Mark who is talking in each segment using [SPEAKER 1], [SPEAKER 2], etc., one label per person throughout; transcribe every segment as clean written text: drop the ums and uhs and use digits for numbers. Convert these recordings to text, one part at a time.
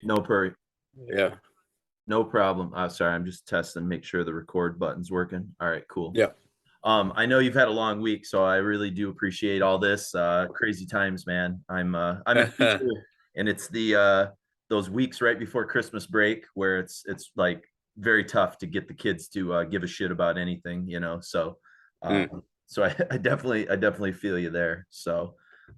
[SPEAKER 1] No per
[SPEAKER 2] Yeah.
[SPEAKER 1] no problem. Sorry, I'm just testing, make sure the record button's working. All right, cool.
[SPEAKER 2] Yeah.
[SPEAKER 1] I know you've had a long week, so I really do appreciate all this. Crazy times, man. I'm a teacher, and it's the those weeks right before Christmas break where it's like very tough to get the kids to give a shit about anything, you know. So,
[SPEAKER 2] Mm.
[SPEAKER 1] so I definitely feel you there. So,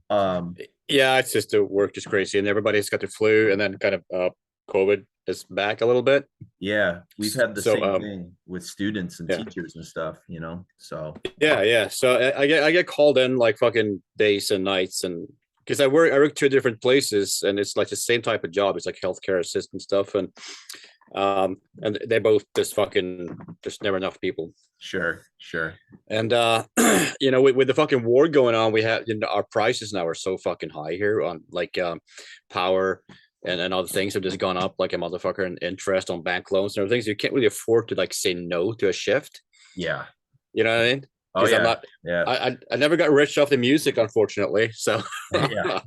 [SPEAKER 1] um,
[SPEAKER 2] Yeah, it's just the work is crazy, and everybody's got the flu, and then kind of COVID is back a little bit.
[SPEAKER 1] yeah, we've had the
[SPEAKER 2] So
[SPEAKER 1] same thing with students and
[SPEAKER 2] yeah,
[SPEAKER 1] teachers and stuff, you know. So,
[SPEAKER 2] yeah. So I get called in like fucking days and nights, and because I work two different places, and it's like the same type of job. It's like healthcare assistant stuff, and they both just fucking there's never enough people.
[SPEAKER 1] sure, sure.
[SPEAKER 2] And with the fucking war going on, we have our prices now are so fucking high here on like power and other things have just gone up like a motherfucker, and interest on bank loans and everything. So you can't really afford to like say no to a shift.
[SPEAKER 1] Yeah.
[SPEAKER 2] You know what I mean?
[SPEAKER 1] Oh
[SPEAKER 2] Because I'm
[SPEAKER 1] yeah.
[SPEAKER 2] not.
[SPEAKER 1] Yeah.
[SPEAKER 2] I never got rich off the music, unfortunately. So
[SPEAKER 1] Yeah.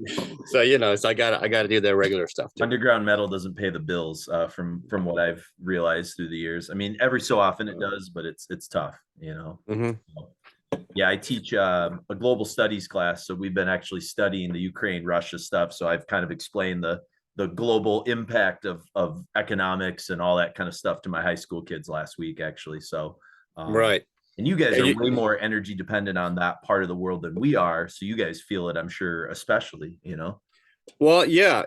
[SPEAKER 2] so I gotta do the regular stuff too.
[SPEAKER 1] Underground metal doesn't pay the bills from what I've realized through the years. I mean, every so often it does, but it's tough, you know.
[SPEAKER 2] Mm-hmm.
[SPEAKER 1] Yeah, I teach a global studies class, so we've been actually studying the Ukraine Russia stuff. So I've kind of explained the global impact of economics and all that kind of stuff to my high school kids last week, actually. So,
[SPEAKER 2] Right.
[SPEAKER 1] and you guys
[SPEAKER 2] And
[SPEAKER 1] are way more energy dependent on that part of the world than we are, so you guys feel it, I'm sure, especially, you know.
[SPEAKER 2] well, yeah,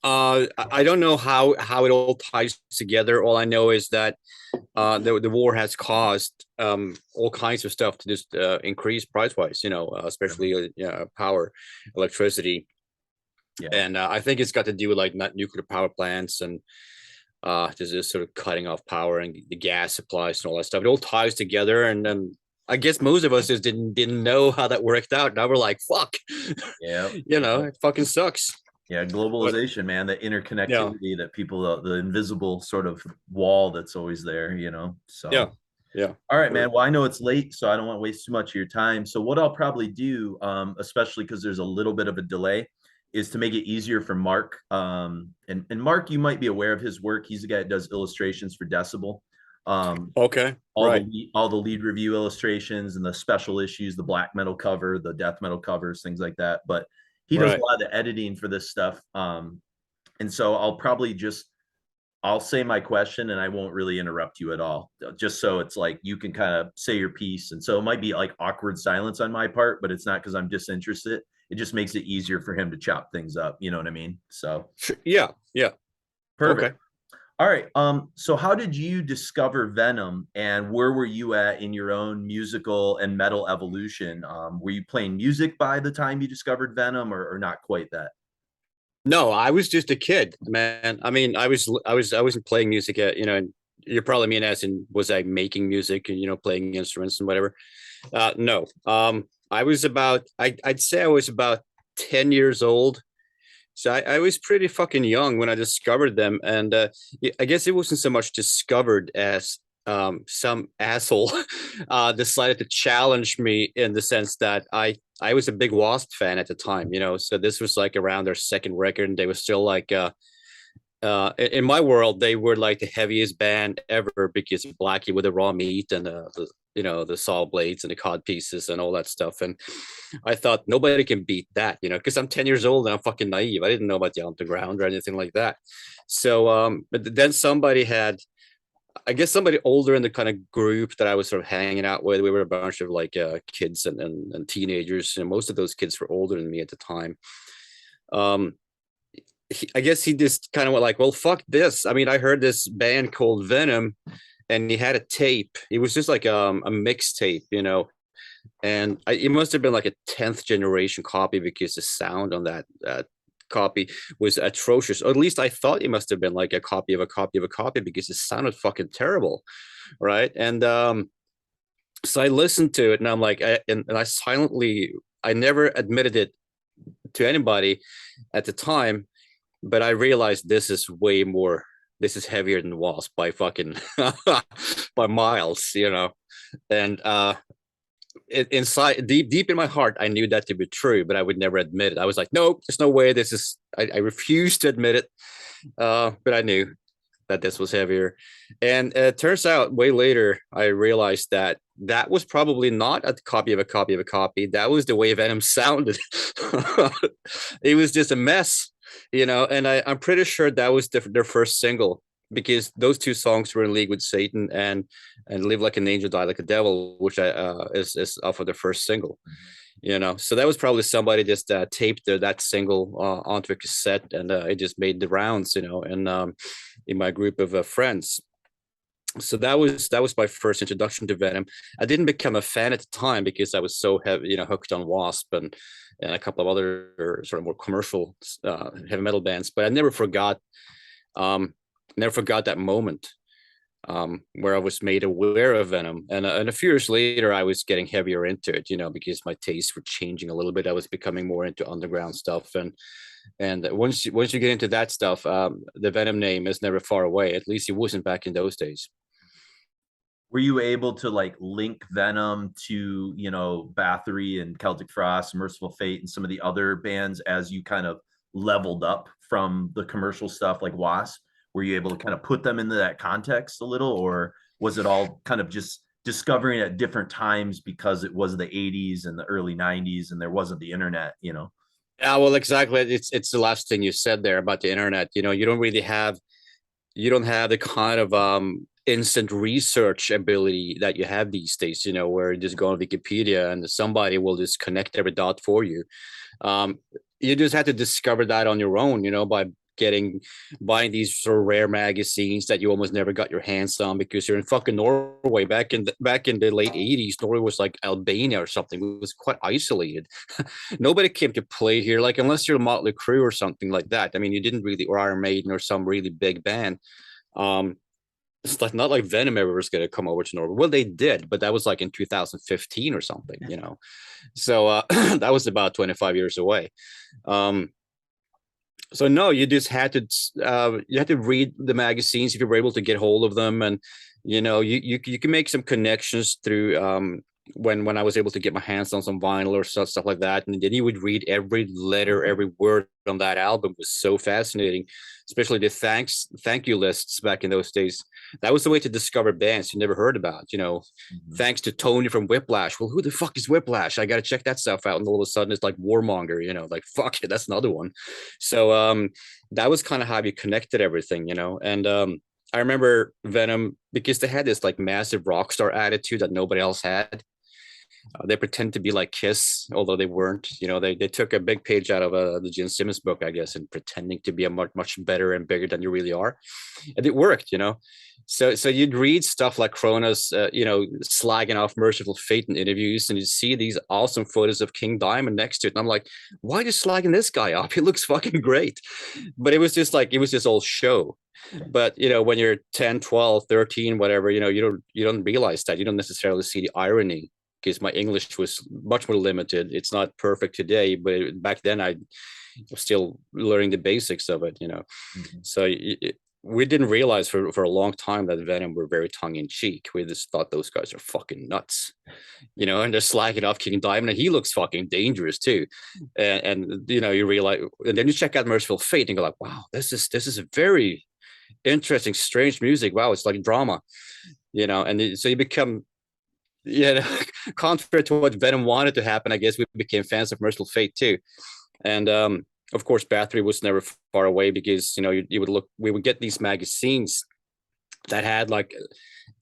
[SPEAKER 2] I don't know how it all ties together. All I know is that the war has caused all kinds of stuff to just increase price wise, especially power, electricity.
[SPEAKER 1] Yeah.
[SPEAKER 2] And I think it's got to do with like not nuclear power plants and just sort of cutting off power and the gas supplies and all that stuff. It all ties together. And then I guess most of us just didn't know how that worked out. Now we're like, fuck,
[SPEAKER 1] Yeah.
[SPEAKER 2] it fucking sucks.
[SPEAKER 1] Yeah,
[SPEAKER 2] But
[SPEAKER 1] globalization, man, the
[SPEAKER 2] yeah,
[SPEAKER 1] interconnectivity that people, the invisible sort of wall that's always there, you know.
[SPEAKER 2] yeah,
[SPEAKER 1] So,
[SPEAKER 2] yeah.
[SPEAKER 1] all right, man. Well, I know it's late, so I don't want to waste too much of your time. So, what I'll probably do, especially because there's a little bit of a delay, is to make it easier for Mark. And Mark, you might be aware of his work. He's the guy that does illustrations for Decibel. Um,
[SPEAKER 2] Okay,
[SPEAKER 1] all
[SPEAKER 2] right.
[SPEAKER 1] the lead review illustrations and the special issues, the black metal cover, the death metal covers, things like that. But he does a
[SPEAKER 2] Right.
[SPEAKER 1] lot of the editing for this stuff. And so I'll probably just I'll say my question and I won't really interrupt you at all. Just so it's like you can kind of say your piece. And so it might be like awkward silence on my part, but it's not because I'm disinterested. It just makes it easier for him to chop things up. You know what I mean? So
[SPEAKER 2] Sure. Yeah, yeah.
[SPEAKER 1] perfect.
[SPEAKER 2] Okay.
[SPEAKER 1] All right. So how did you discover Venom and where were you at in your own musical and metal evolution? Were you playing music by the time you discovered Venom or not quite that?
[SPEAKER 2] No, I was just a kid, man. I mean, I wasn't playing music yet, you probably mean as in was I making music and playing instruments and whatever. No. I'd say I was about 10 years old. So I was pretty fucking young when I discovered them. And I guess it wasn't so much discovered as some asshole decided to challenge me in the sense that I was a big Wasp fan at the time, so this was like around their second record, and they were still like in my world they were like the heaviest band ever because Blackie with the raw meat and the saw blades and the cod pieces and all that stuff. And I thought nobody can beat that, because I'm 10 years old and I'm fucking naive. I didn't know about the underground or anything like that. So but then I guess somebody older in the kind of group that I was sort of hanging out with. We were a bunch of like kids and teenagers, and most of those kids were older than me at the time. Um, I guess he just kind of went like, well, fuck this. I mean, I heard this band called Venom, and he had a tape. It was just like a mixtape, and it must have been like a 10th generation copy because the sound on that copy was atrocious. Or at least I thought it must have been like a copy of a copy of a copy because it sounded fucking terrible, right? And so I listened to it, and I'm like, and I never admitted it to anybody at the time, but I realized this is way more. This is heavier than Wasp by fucking by miles, and inside, deep in my heart, I knew that to be true, but I would never admit it. I was like, nope, there's no way. This is. I refused to admit it, but I knew that this was heavier. And it turns out way later, I realized that that was probably not a copy of a copy of a copy. That was the way Venom sounded. It was just a mess, and I'm pretty sure that was their first single, because those two songs were in league with Satan and Live Like an Angel, Die Like a Devil, which is off of their first single. So that was probably somebody just taped that single onto a cassette, and it just made the rounds, and in my group of friends. So that was my first introduction to Venom. I didn't become a fan at the time because I was so heavy, hooked on Wasp and a couple of other sort of more commercial heavy metal bands, but I never forgot that moment where I was made aware of Venom. And a few years later, I was getting heavier into it, because my tastes were changing a little bit. I was becoming more into underground stuff. And once you get into that stuff, the Venom name is never far away. At least it wasn't back in those days.
[SPEAKER 1] Were you able to like link Venom to, Bathory and Celtic Frost, Merciful Fate, and some of the other bands as you kind of leveled up from the commercial stuff like Wasp? Were you able to kind of put them into that context a little, or was it all kind of just discovering at different times because it was the 80s and the early 90s and there wasn't the internet?
[SPEAKER 2] Yeah, well, exactly. It's the last thing you said there about the internet. You don't have the kind of instant research ability that you have these days, where you just go on Wikipedia and somebody will just connect every dot for you. You just have to discover that on your own, by buying these sort of rare magazines that you almost never got your hands on because you're in fucking Norway. Back in the late 80s, Norway was like Albania or something. It was quite isolated. Nobody came to play here, like unless you're a Motley Crue or something like that. I mean, you didn't really, or Iron Maiden or some really big band. It's like not like Venom ever was going to come over to Norway. Well, they did, but that was like in 2015 or something, So that was about 25 years away. So no, you just had to read the magazines if you were able to get hold of them, and you can make some connections through when I was able to get my hands on some vinyl or stuff like that, and then you would read every letter, every word on that album. It was so fascinating, especially the thank you lists back in those days. That was the way to discover bands you never heard about. Thanks to Tony from Whiplash. Well, who the fuck is Whiplash? I got to check that stuff out. And all of a sudden, it's like Warmonger. Like fuck it, that's another one. So that was kind of how you connected everything. And I remember Venom because they had this like massive rock star attitude that nobody else had. They pretend to be like Kiss, although they weren't. They took a big page out of the Gene Simmons book, I guess, and pretending to be a much better and bigger than you really are, and it worked. So you'd read stuff like Kronos, slagging off Merciful Fate in interviews, and you'd see these awesome photos of King Diamond next to it, and I'm like, why are you slagging this guy off? He looks fucking great. But it was just all show. But when you're 10, 12, 13, whatever, you don't realize that. You don't necessarily see the irony, because my English was much more limited. It's not perfect today, but back then I was still learning the basics of it,
[SPEAKER 1] Mm-hmm.
[SPEAKER 2] So we didn't realize for a long time that Venom were very tongue-in-cheek. We just thought those guys are fucking nuts, and they're slacking off King Diamond, and he looks fucking dangerous too. And you realize, and then you check out Merciful Fate and go like, wow, this is a very interesting, strange music. Wow, it's like drama, and so you become, contrary to what Venom wanted to happen, I guess we became fans of Merciful Fate too. And of course, Bathory was never far away because we would get these magazines that had like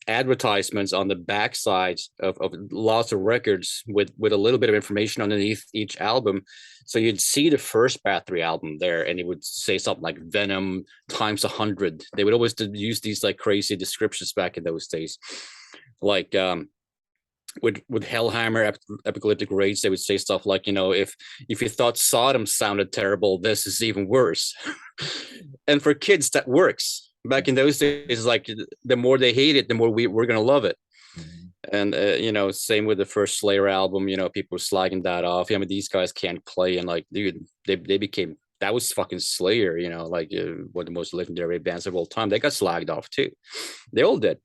[SPEAKER 2] advertisements on the backside of lots of records with a little bit of information underneath each album. So you'd see the first Bathory album there, and it would say something like Venom times 100. They would always use these like crazy descriptions back in those days, like with Hellhammer Apocalyptic Rage, they would say stuff like, if you thought Sodom sounded terrible, this is even worse. And for kids, that works. Back in those days, like the more they hate it, the more we're gonna love it. Mm-hmm. And same with the first Slayer album. People were slagging that off. I mean, these guys can't play, and like, dude, they became, that was fucking Slayer. Like one of the most legendary bands of all time. They got slagged off too. They all did.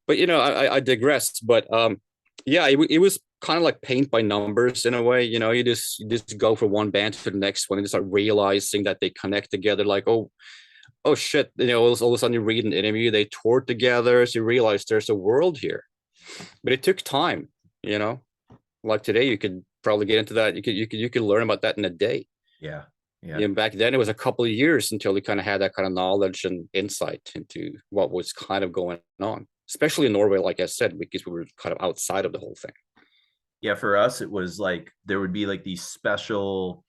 [SPEAKER 2] But I digressed. But Yeah, it was kind of like paint by numbers in a way. You just go from one band to the next one and just start realizing that they connect together. Like, oh shit, all of a sudden you read an interview, they toured together, so you realize there's a world here. But it took time, you know. Like today, you could probably get into that. You could learn about that in a day.
[SPEAKER 1] Yeah. Yeah.
[SPEAKER 2] Back then it was a couple of years until we kind of had that kind of knowledge and insight into what was kind of going on, especially in Norway, like I said, because we were kind of outside of the whole thing.
[SPEAKER 1] Yeah, for us it was like there would be like these special,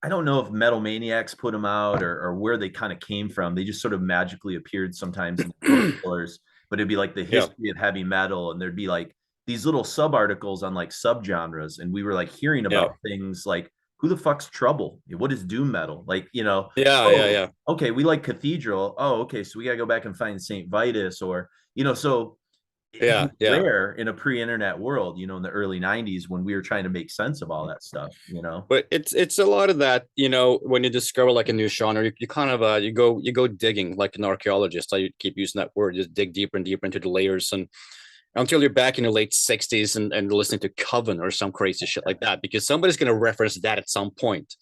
[SPEAKER 1] I don't know if Metal Maniacs put them out or where they kind of came from. They just sort of magically appeared sometimes in the bookstores, but it'd be like the
[SPEAKER 2] Yeah,
[SPEAKER 1] history of heavy metal, and there'd be like these little sub articles on like subgenres, and we were like hearing
[SPEAKER 2] yeah,
[SPEAKER 1] about things like who the fuck's Trouble? What is doom metal? Like,
[SPEAKER 2] yeah, yeah,
[SPEAKER 1] oh,
[SPEAKER 2] yeah,
[SPEAKER 1] okay, we like Cathedral. Oh, okay, so we gotta go back and find Saint Vitus, or so it was
[SPEAKER 2] yeah, yeah.
[SPEAKER 1] rare in a pre-internet world, in the early 90s when we were trying to make sense of all that stuff.
[SPEAKER 2] But it's a lot of that, when you discover like a new genre, you kind of you go digging like an archaeologist. I keep using that word, just dig deeper and deeper into the layers, and until you're back in the late 60s and listening to Coven or some crazy shit like that, because somebody's going to reference that at some point.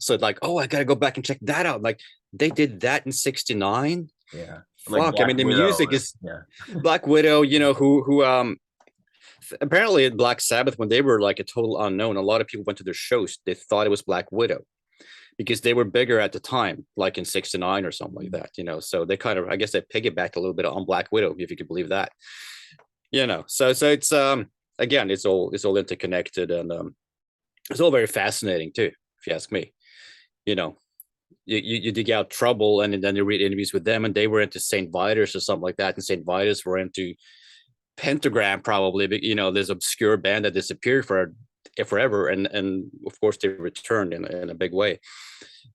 [SPEAKER 2] So like, oh, I got to go back and check that out. Like they did that in 69.
[SPEAKER 1] Yeah, like
[SPEAKER 2] Fuck. I
[SPEAKER 1] Black
[SPEAKER 2] mean, the
[SPEAKER 1] Widow.
[SPEAKER 2] music is
[SPEAKER 1] Yeah,
[SPEAKER 2] Black Widow, who apparently at Black Sabbath, when they were like a total unknown, a lot of people went to their shows. They thought it was Black Widow because they were bigger at the time, like in 69 or something like that. So they kind of, I guess they piggybacked a little bit on Black Widow, if you could believe that. So it's again, it's all interconnected, and it's all very fascinating too, if you ask me. you know you dig out Trouble, and then you read interviews with them, and they were into Saint Vitus or something like that, and Saint Vitus were into Pentagram probably, but this obscure band that disappeared forever, and of course they returned in a big way.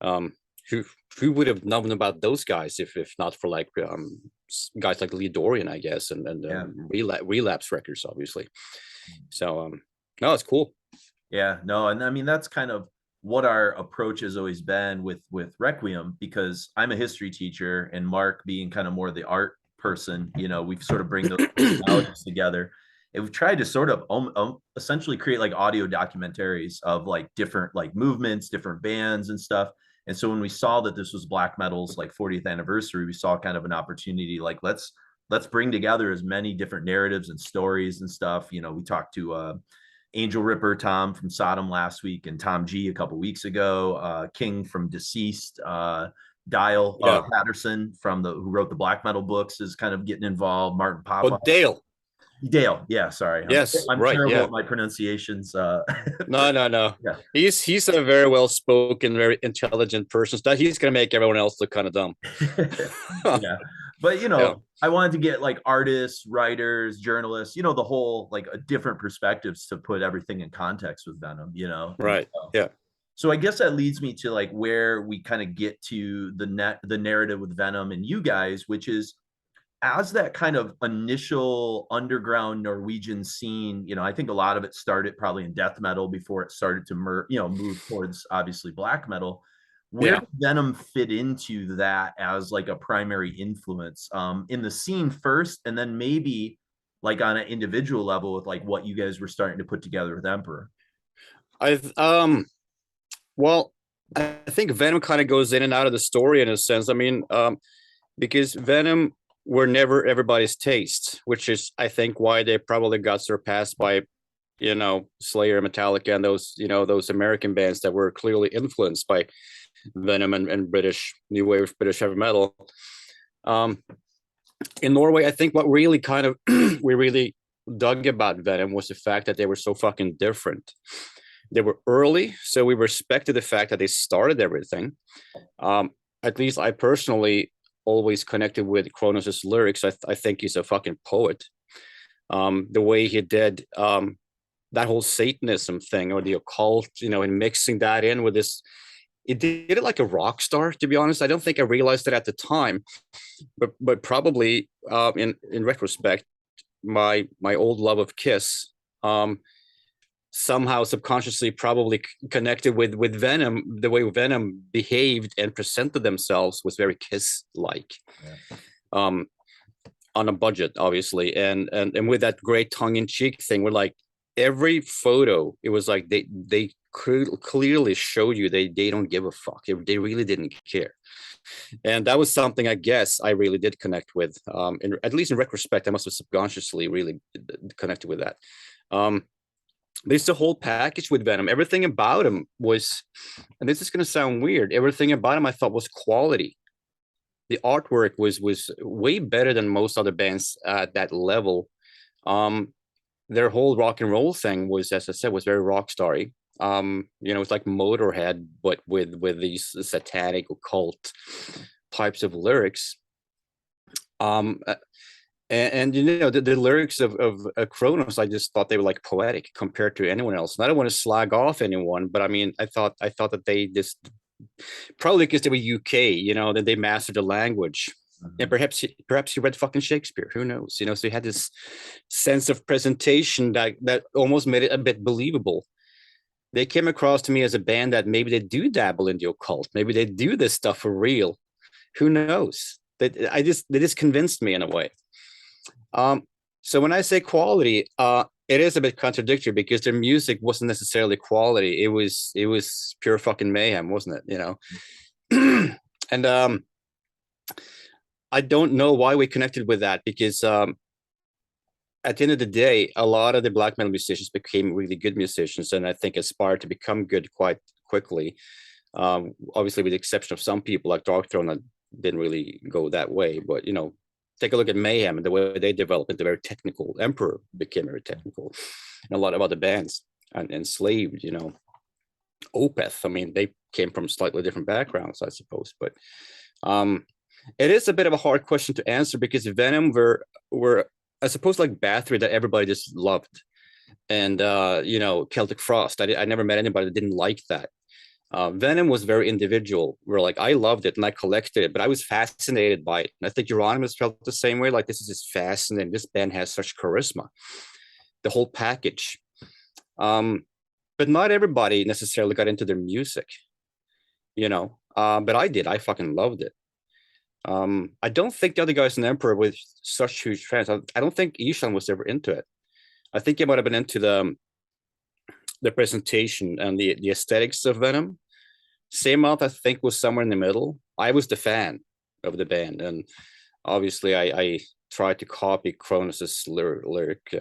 [SPEAKER 2] um who who would have known about those guys if not for like guys like Lee Dorian, I guess, and
[SPEAKER 1] yeah,
[SPEAKER 2] Relapse Records, obviously. So no, it's cool.
[SPEAKER 1] yeah. No, and I mean that's kind of what our approach has always been with Requiem, because I'm a history teacher and Mark being kind of more the art person. We've sort of bring those personalities together. And we've tried to sort of essentially create like audio documentaries of like different like movements, different bands and stuff. And so when we saw that this was black metal's like 40th anniversary, we saw kind of an opportunity like let's bring together as many different narratives and stories and stuff. We talked to Angel Ripper Tom from Sodom last week, and Tom G a couple weeks ago. King from Deceased, Dial
[SPEAKER 2] Yeah.
[SPEAKER 1] Patterson who wrote the black metal books is kind of getting involved. Martin
[SPEAKER 2] Oh,
[SPEAKER 1] Popoff,
[SPEAKER 2] Dale.
[SPEAKER 1] Dale, yeah, sorry,
[SPEAKER 2] Yes,
[SPEAKER 1] I'm
[SPEAKER 2] right.
[SPEAKER 1] terrible
[SPEAKER 2] Yeah.
[SPEAKER 1] at my pronunciations.
[SPEAKER 2] No, no, no.
[SPEAKER 1] Yeah,
[SPEAKER 2] He's a very well spoken, very intelligent person. That he's gonna make everyone else look kind of dumb.
[SPEAKER 1] yeah, but
[SPEAKER 2] Yeah.
[SPEAKER 1] I wanted to get like artists, writers, journalists, the whole like a different perspectives to put everything in context with Venom. And
[SPEAKER 2] Right. Yeah.
[SPEAKER 1] so I guess that leads me to like where we kind of get to the narrative with Venom and you guys, which is as that kind of initial underground Norwegian scene. I think a lot of it started probably in death metal before it started to move towards obviously black metal. Where
[SPEAKER 2] Yeah.
[SPEAKER 1] did Venom fit into that as like a primary influence in the scene first, and then maybe like on an individual level with like what you guys were starting to put together with Emperor?
[SPEAKER 2] I've well, I think Venom kind of goes in and out of the story in a sense. I mean, because Venom were never everybody's taste, which is I think why they probably got surpassed by Slayer, Metallica, and those American bands that were clearly influenced by Venom and British new wave British heavy metal. Um, in Norway, I think what really kind of we really dug about Venom was the fact that they were so fucking different. They were early, so we respected the fact that they started everything. At least I personally always connected with Kronos' lyrics. I think he's a fucking poet. The way he did that whole Satanism thing or the occult, and mixing that in with this, it did it like a rock star. To be honest, I don't think I realized it at the time, but probably in retrospect, my old love of Kiss. Somehow subconsciously probably connected with Venom. The way Venom behaved and presented themselves was very Kiss like.
[SPEAKER 1] Yeah.
[SPEAKER 2] On a budget, obviously, and with that great tongue-in-cheek thing, we're like, every photo, it was like they clearly showed you they don't give a fuck. They really didn't care. And that was something I guess I really did connect with. At least in retrospect, I must have subconsciously really connected with that. There's the whole package with Venom. Everything about him was, and this is going to sound weird, everything about him I thought was quality. The artwork was way better than most other bands at that level. Their whole rock and roll thing was, as I said, was very rock starry. It's like Motorhead, but with these satanic occult types of lyrics. The lyrics of Kronos, I just thought they were like poetic compared to anyone else. And I don't want to slag off anyone, but I mean, I thought that they just, probably because they were UK, that they mastered the language. And perhaps he read fucking Shakespeare. Who knows? So he had this sense of presentation that almost made it a bit believable. They came across to me as a band that maybe they do dabble in the occult. Maybe they do this stuff for real. Who knows? They just convinced me in a way. So when I say quality, it is a bit contradictory because their music wasn't necessarily quality. It was pure fucking mayhem, wasn't it? And I don't know why we connected with that because at the end of the day, a lot of the black metal musicians became really good musicians, and I think aspired to become good quite quickly. Obviously, with the exception of some people like Darkthrone that didn't really go that way. But take a look at Mayhem and the way they developed into very technical. Emperor became very technical, and a lot of other bands and Enslaved. Opeth. I mean, they came from slightly different backgrounds, I suppose, but it is a bit of a hard question to answer because Venom were I suppose like Bathory that everybody just loved, and Celtic Frost. I never met anybody that didn't like that. Venom was very individual. Where like I loved it and I collected it, but I was fascinated by it. And I think Euronymous felt the same way. Like this is just fascinating. This band has such charisma. The whole package. But not everybody necessarily got into their music. But I did. I fucking loved it. I don't think the other guys in Emperor were such huge fans. I don't think Ishan was ever into it. I think he might have been into the presentation and the aesthetics of Venom. Same month, I think, was somewhere in the middle. I was the fan of the band, and obviously, I tried to copy Kronos's lyric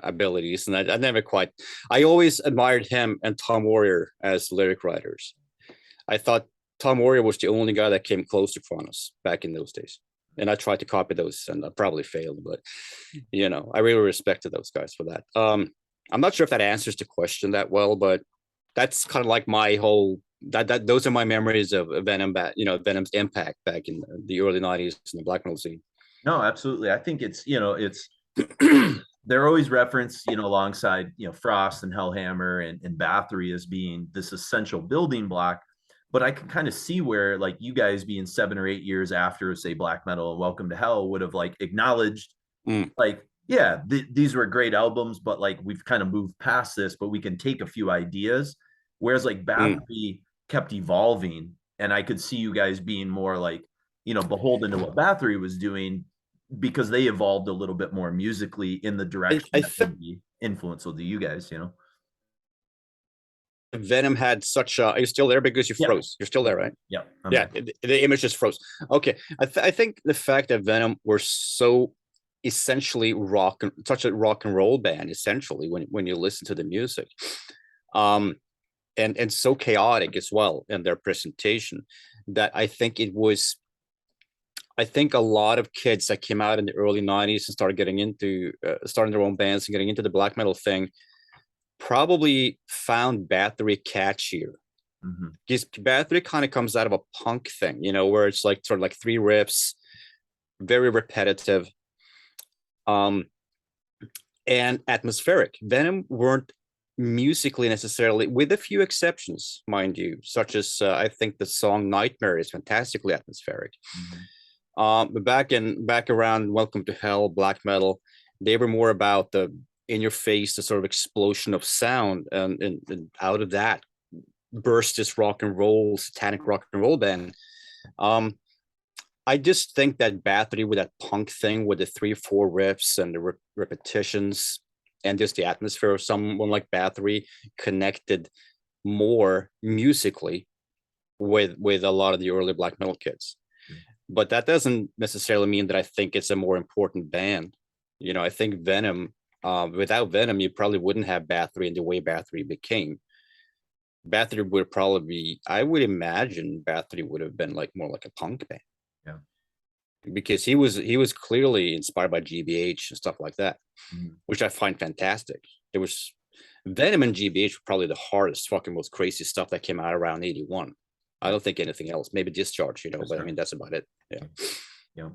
[SPEAKER 2] abilities, and I never quite. I always admired him and Tom Warrior as lyric writers. I thought Tom Warrior was the only guy that came close to Kronos back in those days. And I tried to copy those and I probably failed, but I really respected those guys for that. I'm not sure if that answers the question that well, but that's kind of like my whole that those are my memories of Venom, Venom's impact back in the early 90s in the black metal scene.
[SPEAKER 1] No, absolutely. I think it's they're always referenced, alongside, Frost and Hellhammer and Bathory as being this essential building block. But I can kind of see where like you guys being 7 or 8 years after, say, Black Metal and Welcome to Hell would have like acknowledged like, yeah, these were great albums, but like we've kind of moved past this, but we can take a few ideas. Whereas like Bathory kept evolving, and I could see you guys being more like, beholden to what Bathory was doing because they evolved a little bit more musically in the direction that would be influential to you guys,
[SPEAKER 2] Venom had such a. Are you still there? Because you froze. You're still there, right?
[SPEAKER 1] Yeah.
[SPEAKER 2] The image just froze. Okay. I think the fact that Venom were so essentially such a rock and roll band, essentially, when you listen to the music, and so chaotic as well in their presentation, that I think it was. I think a lot of kids that came out in the early 90s and started getting into starting their own bands and getting into the black metal thing probably found Bathory catchier. Because Bathory kind of comes out of a punk thing, where it's like sort of like 3 riffs, very repetitive, and atmospheric. Venom weren't musically necessarily, with a few exceptions, mind you, such as I think the song Nightmare is fantastically atmospheric. But back around Welcome to Hell, black metal, they were more about the in your face, the sort of explosion of sound, and out of that burst this satanic rock and roll band. I just think that Bathory with that punk thing with the 3-4 riffs and the repetitions and just the atmosphere of someone like Bathory connected more musically with a lot of the early black metal kids. But that doesn't necessarily mean that I think it's a more important band. I think Venom, without Venom, you probably wouldn't have Bathory in the way Bathory became. Bathory would probably be, I would imagine Bathory would have been like more like a punk band.
[SPEAKER 1] Yeah.
[SPEAKER 2] Because he was clearly inspired by GBH and stuff like that, which I find fantastic. It was Venom and GBH were probably the hardest, fucking most crazy stuff that came out around 81. I don't think anything else. Maybe Discharge, but I mean that's about it. Yeah.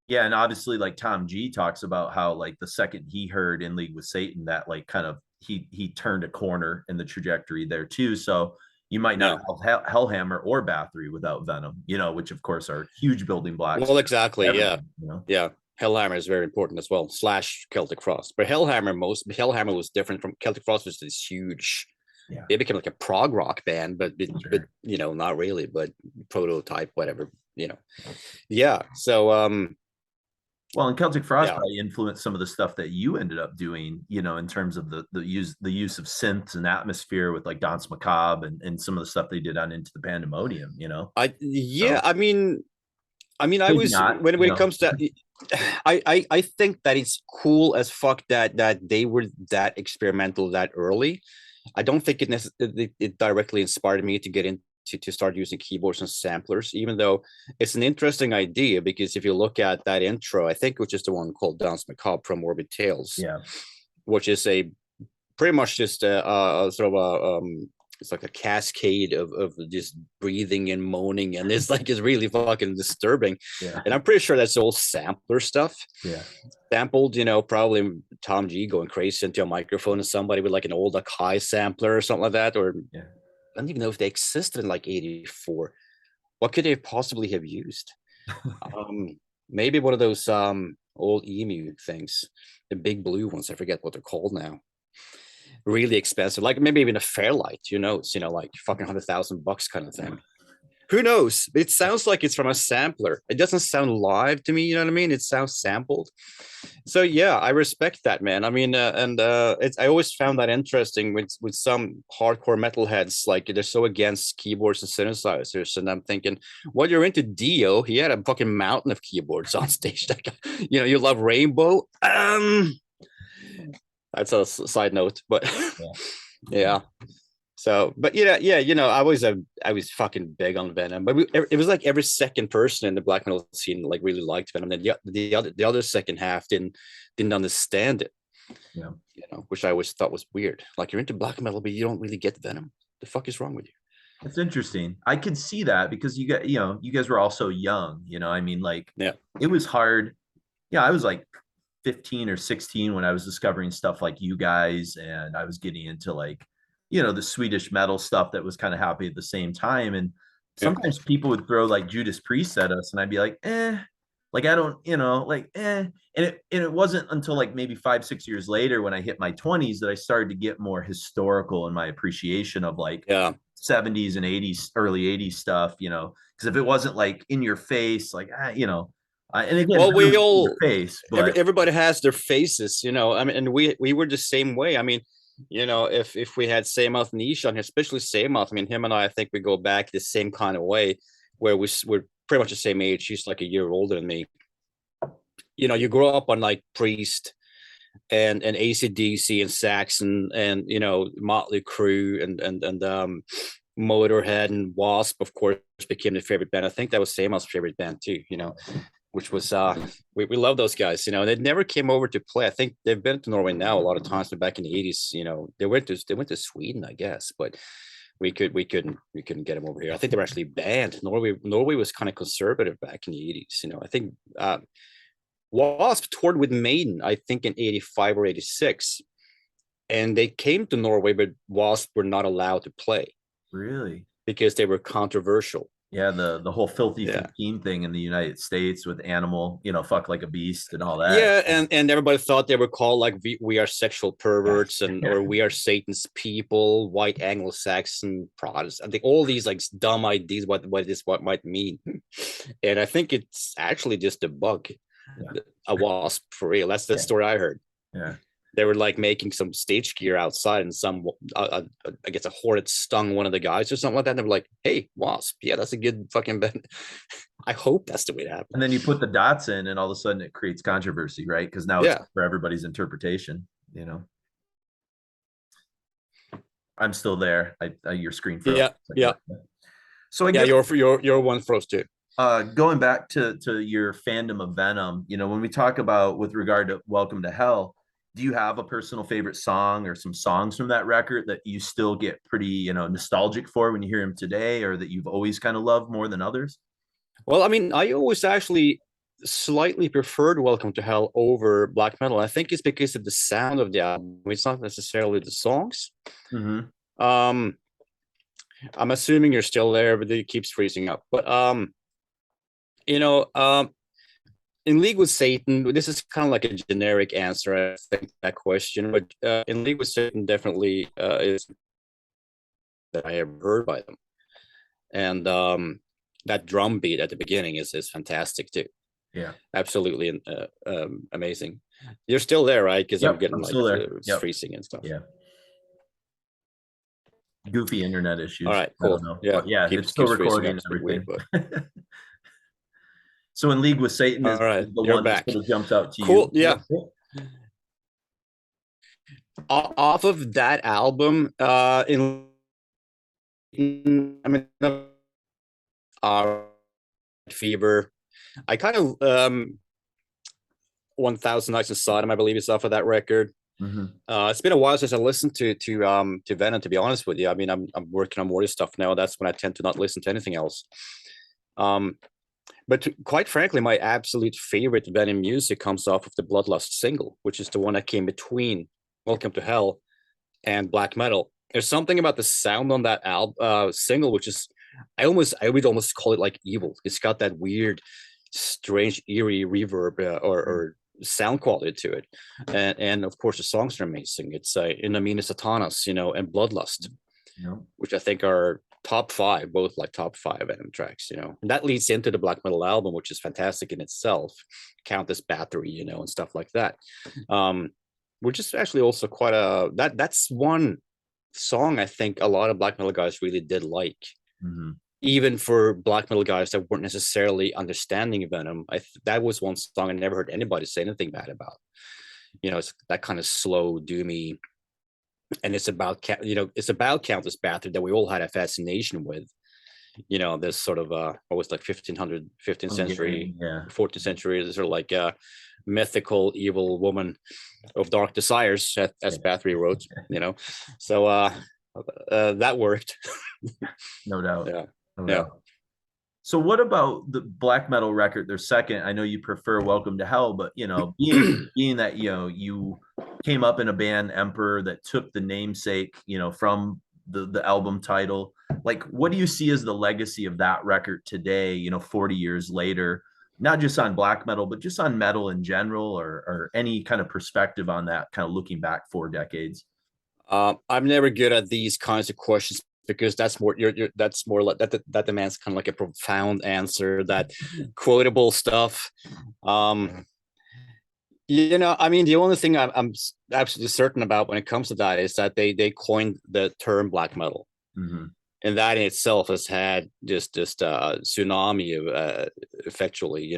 [SPEAKER 1] Yeah, and obviously like Tom G talks about how like the second he heard In League with Satan, that like kind of he turned a corner in the trajectory there too. So you might not have Hellhammer or Bathory without Venom, which of course are huge building blocks.
[SPEAKER 2] Well, exactly. Yeah. Yeah. Hellhammer is very important as well, / Celtic Frost. But Hellhammer was different from Celtic Frost, was this huge. Yeah. They became like a prog rock band, but not really, but prototype, whatever, Yeah. So
[SPEAKER 1] well, and Celtic Frost probably influenced some of the stuff that you ended up doing, in terms of the use of synths and atmosphere with like Danse Macabre and some of the stuff they did on Into the Pandemonium, I
[SPEAKER 2] mean, I was not, when it comes to I think that it's cool as fuck that they were that experimental that early. I don't think it directly inspired me to get into to start using keyboards and samplers, even though it's an interesting idea, because if you look at that intro, I think, which is the one called Danse Macabre from Morbid Tales, which is a pretty much just a sort of it's like a cascade of just breathing and moaning, and it's really fucking disturbing. And I'm pretty sure that's all sampler stuff. Sampled, probably Tom G going crazy into a microphone and somebody with like an old Akai sampler or something like that, or I don't even know if they existed in like 84. What could they possibly have used? Maybe one of those old Emu things, the big blue ones. I forget what they're called now. Really expensive, like maybe even a Fairlight, like fucking $100,000 kind of thing. Who knows? It sounds like it's from a sampler. It doesn't sound live to me, you know what I mean? It sounds sampled. So yeah, I respect that, man. I mean, I always found that interesting with some hardcore metalheads, like they're so against keyboards and synthesizers, and I'm thinking, well, you're into Dio. He had a fucking mountain of keyboards on stage. You love Rainbow. That's a side note, but yeah. So, but I was fucking big on Venom, but it was like every second person in the black metal scene like really liked Venom, and the other second half didn't understand it. Which I always thought was weird. Like, you're into black metal, but you don't really get Venom. The fuck is wrong with you?
[SPEAKER 1] It's interesting. I could see that because you guys were all so young. I mean, like, it was hard. Yeah, I was like 15 or 16 when I was discovering stuff like you guys, and I was getting into like the Swedish metal stuff that was kind of happening at the same time. And sometimes people would throw like Judas Priest at us, and I'd be like, like I don't, like, And it wasn't until like maybe 5-6 years later when I hit my 20s that I started to get more historical in my appreciation of like 70s and 80s, early 80s stuff, because if it wasn't like in your face, like, and again,
[SPEAKER 2] well, we all
[SPEAKER 1] face, but
[SPEAKER 2] everybody has their faces, I mean, and we were the same way. I mean, if we had Seamoth Niche on here, especially Seamoth, I mean, him and I think we go back the same kind of way, where we're pretty much the same age. He's like a year older than me. You grow up on like Priest and AC/DC and Saxon and Motley Crue and Motorhead and Wasp, of course, became the favorite band. I think that was Seamoth's favorite band too. Which was we love those guys, they never came over to play. I think they've been to Norway now a lot of times, but back in the 80s, they went to Sweden, I guess, but we couldn't get them over here. I think they were actually banned. Norway was kind of conservative back in the 80s. I think Wasp toured with Maiden, I think in 85 or 86, and they came to Norway, but Wasp were not allowed to play.
[SPEAKER 1] Really?
[SPEAKER 2] Because they were controversial.
[SPEAKER 1] Yeah, the whole Filthy 15 thing in the United States with Animal, fuck like a beast and all that.
[SPEAKER 2] Yeah, and everybody thought they were called like we are sexual perverts or we are Satan's people, white Anglo-Saxon Protestants. I think all these like dumb ideas what might mean. And I think it's actually just a bug, a wasp for real. That's the story I heard.
[SPEAKER 1] Yeah.
[SPEAKER 2] they were like making some stage gear outside, and I guess a hornet stung one of the guys or something like that. And they were like, "Hey, wasp, yeah, that's a good fucking bet." I hope that's the way it happened.
[SPEAKER 1] And then you put the dots in, and all of a sudden it creates controversy, right? Because now it's
[SPEAKER 2] Yeah,
[SPEAKER 1] for everybody's interpretation. I'm still there. Your screen froze.
[SPEAKER 2] yeah, yeah,
[SPEAKER 1] So I
[SPEAKER 2] yeah.
[SPEAKER 1] guess
[SPEAKER 2] Your one froze too.
[SPEAKER 1] going back to your fandom of Venom, when we talk about with regard to Welcome to Hell, do you have a personal favorite song or some songs from that record that you still get pretty, nostalgic for when you hear them today, or that you've always kind of loved more than others?
[SPEAKER 2] Well, I mean, I always actually slightly preferred Welcome to Hell over black metal. I think it's because of the sound of the album. It's not necessarily the songs.
[SPEAKER 1] Mm-hmm.
[SPEAKER 2] Um, I'm assuming you're still there, but it keeps freezing up. But you know, in League with Satan, this is kind of like a generic answer, I think, that question. But in League with Satan, definitely is that I have heard by them, and that drum beat at the beginning is fantastic too.
[SPEAKER 1] Yeah.
[SPEAKER 2] Absolutely amazing. You're still there, right? Because I'm
[SPEAKER 1] Yep.
[SPEAKER 2] getting
[SPEAKER 1] I'm
[SPEAKER 2] like
[SPEAKER 1] still there. Yep.
[SPEAKER 2] freezing and stuff.
[SPEAKER 1] Yeah. Goofy internet
[SPEAKER 2] All
[SPEAKER 1] issues.
[SPEAKER 2] right,
[SPEAKER 1] I don't
[SPEAKER 2] cool.
[SPEAKER 1] know.
[SPEAKER 2] Yeah,
[SPEAKER 1] But yeah, it's still
[SPEAKER 2] keeps freezing
[SPEAKER 1] recording
[SPEAKER 2] up.
[SPEAKER 1] and
[SPEAKER 2] It's a bit weird,
[SPEAKER 1] everything.
[SPEAKER 2] but
[SPEAKER 1] So in League with Satan
[SPEAKER 2] all right,
[SPEAKER 1] is the
[SPEAKER 2] you're
[SPEAKER 1] one that
[SPEAKER 2] back.
[SPEAKER 1] sort of jumps out to
[SPEAKER 2] Cool.
[SPEAKER 1] you.
[SPEAKER 2] Yeah. Off of that album, I mean, Fever. I kind of 1,000 Nights of Sodom, I believe, is off of that record.
[SPEAKER 1] Mm-hmm.
[SPEAKER 2] It's been a while since I listened to Venom, to be honest with you. I mean, I'm working on Mortiis stuff now. That's when I tend to not listen to anything else. But quite frankly, my absolute favorite Venom music comes off of the Bloodlust single, which is the one that came between Welcome to Hell and Black Metal. There's something about the sound on that single, which is I would almost call it like evil. It's got that weird, strange, eerie reverb or sound quality to it, and of course the songs are amazing. It's In Amina Satanas, and Bloodlust, which I think are top 5, both like top 5 Venom tracks, and that leads into the black metal album, which is fantastic in itself. Countess Battery, and stuff like that. Which is actually also quite that's one song I think a lot of black metal guys really did like.
[SPEAKER 1] Mm-hmm.
[SPEAKER 2] Even for black metal guys that weren't necessarily understanding Venom, that was one song I never heard anybody say anything bad about. It's that kind of slow, doomy, and it's about Countess Bathory that we all had a fascination with. This sort of what was like 15th century, 14th century, sort of like a mythical evil woman of dark desires, as Bathory wrote. So that worked.
[SPEAKER 1] No doubt.
[SPEAKER 2] Yeah.
[SPEAKER 1] No doubt. So what about the black metal record? Their second. I know you prefer Welcome to Hell, but being that you came up in a band, Emperor, that took the namesake from the album title. Like, what do you see as the legacy of that record today? 40 years later, not just on black metal, but just on metal in general, or any kind of perspective on that, kind of looking back 4 decades.
[SPEAKER 2] I'm never good at these kinds of questions because that's more that's more like that demands kind of like a profound answer, that quotable stuff. I mean, the only thing I'm absolutely certain about when it comes to that is that they coined the term black metal.
[SPEAKER 1] Mm-hmm.
[SPEAKER 2] And that in itself has had just tsunami of effectually,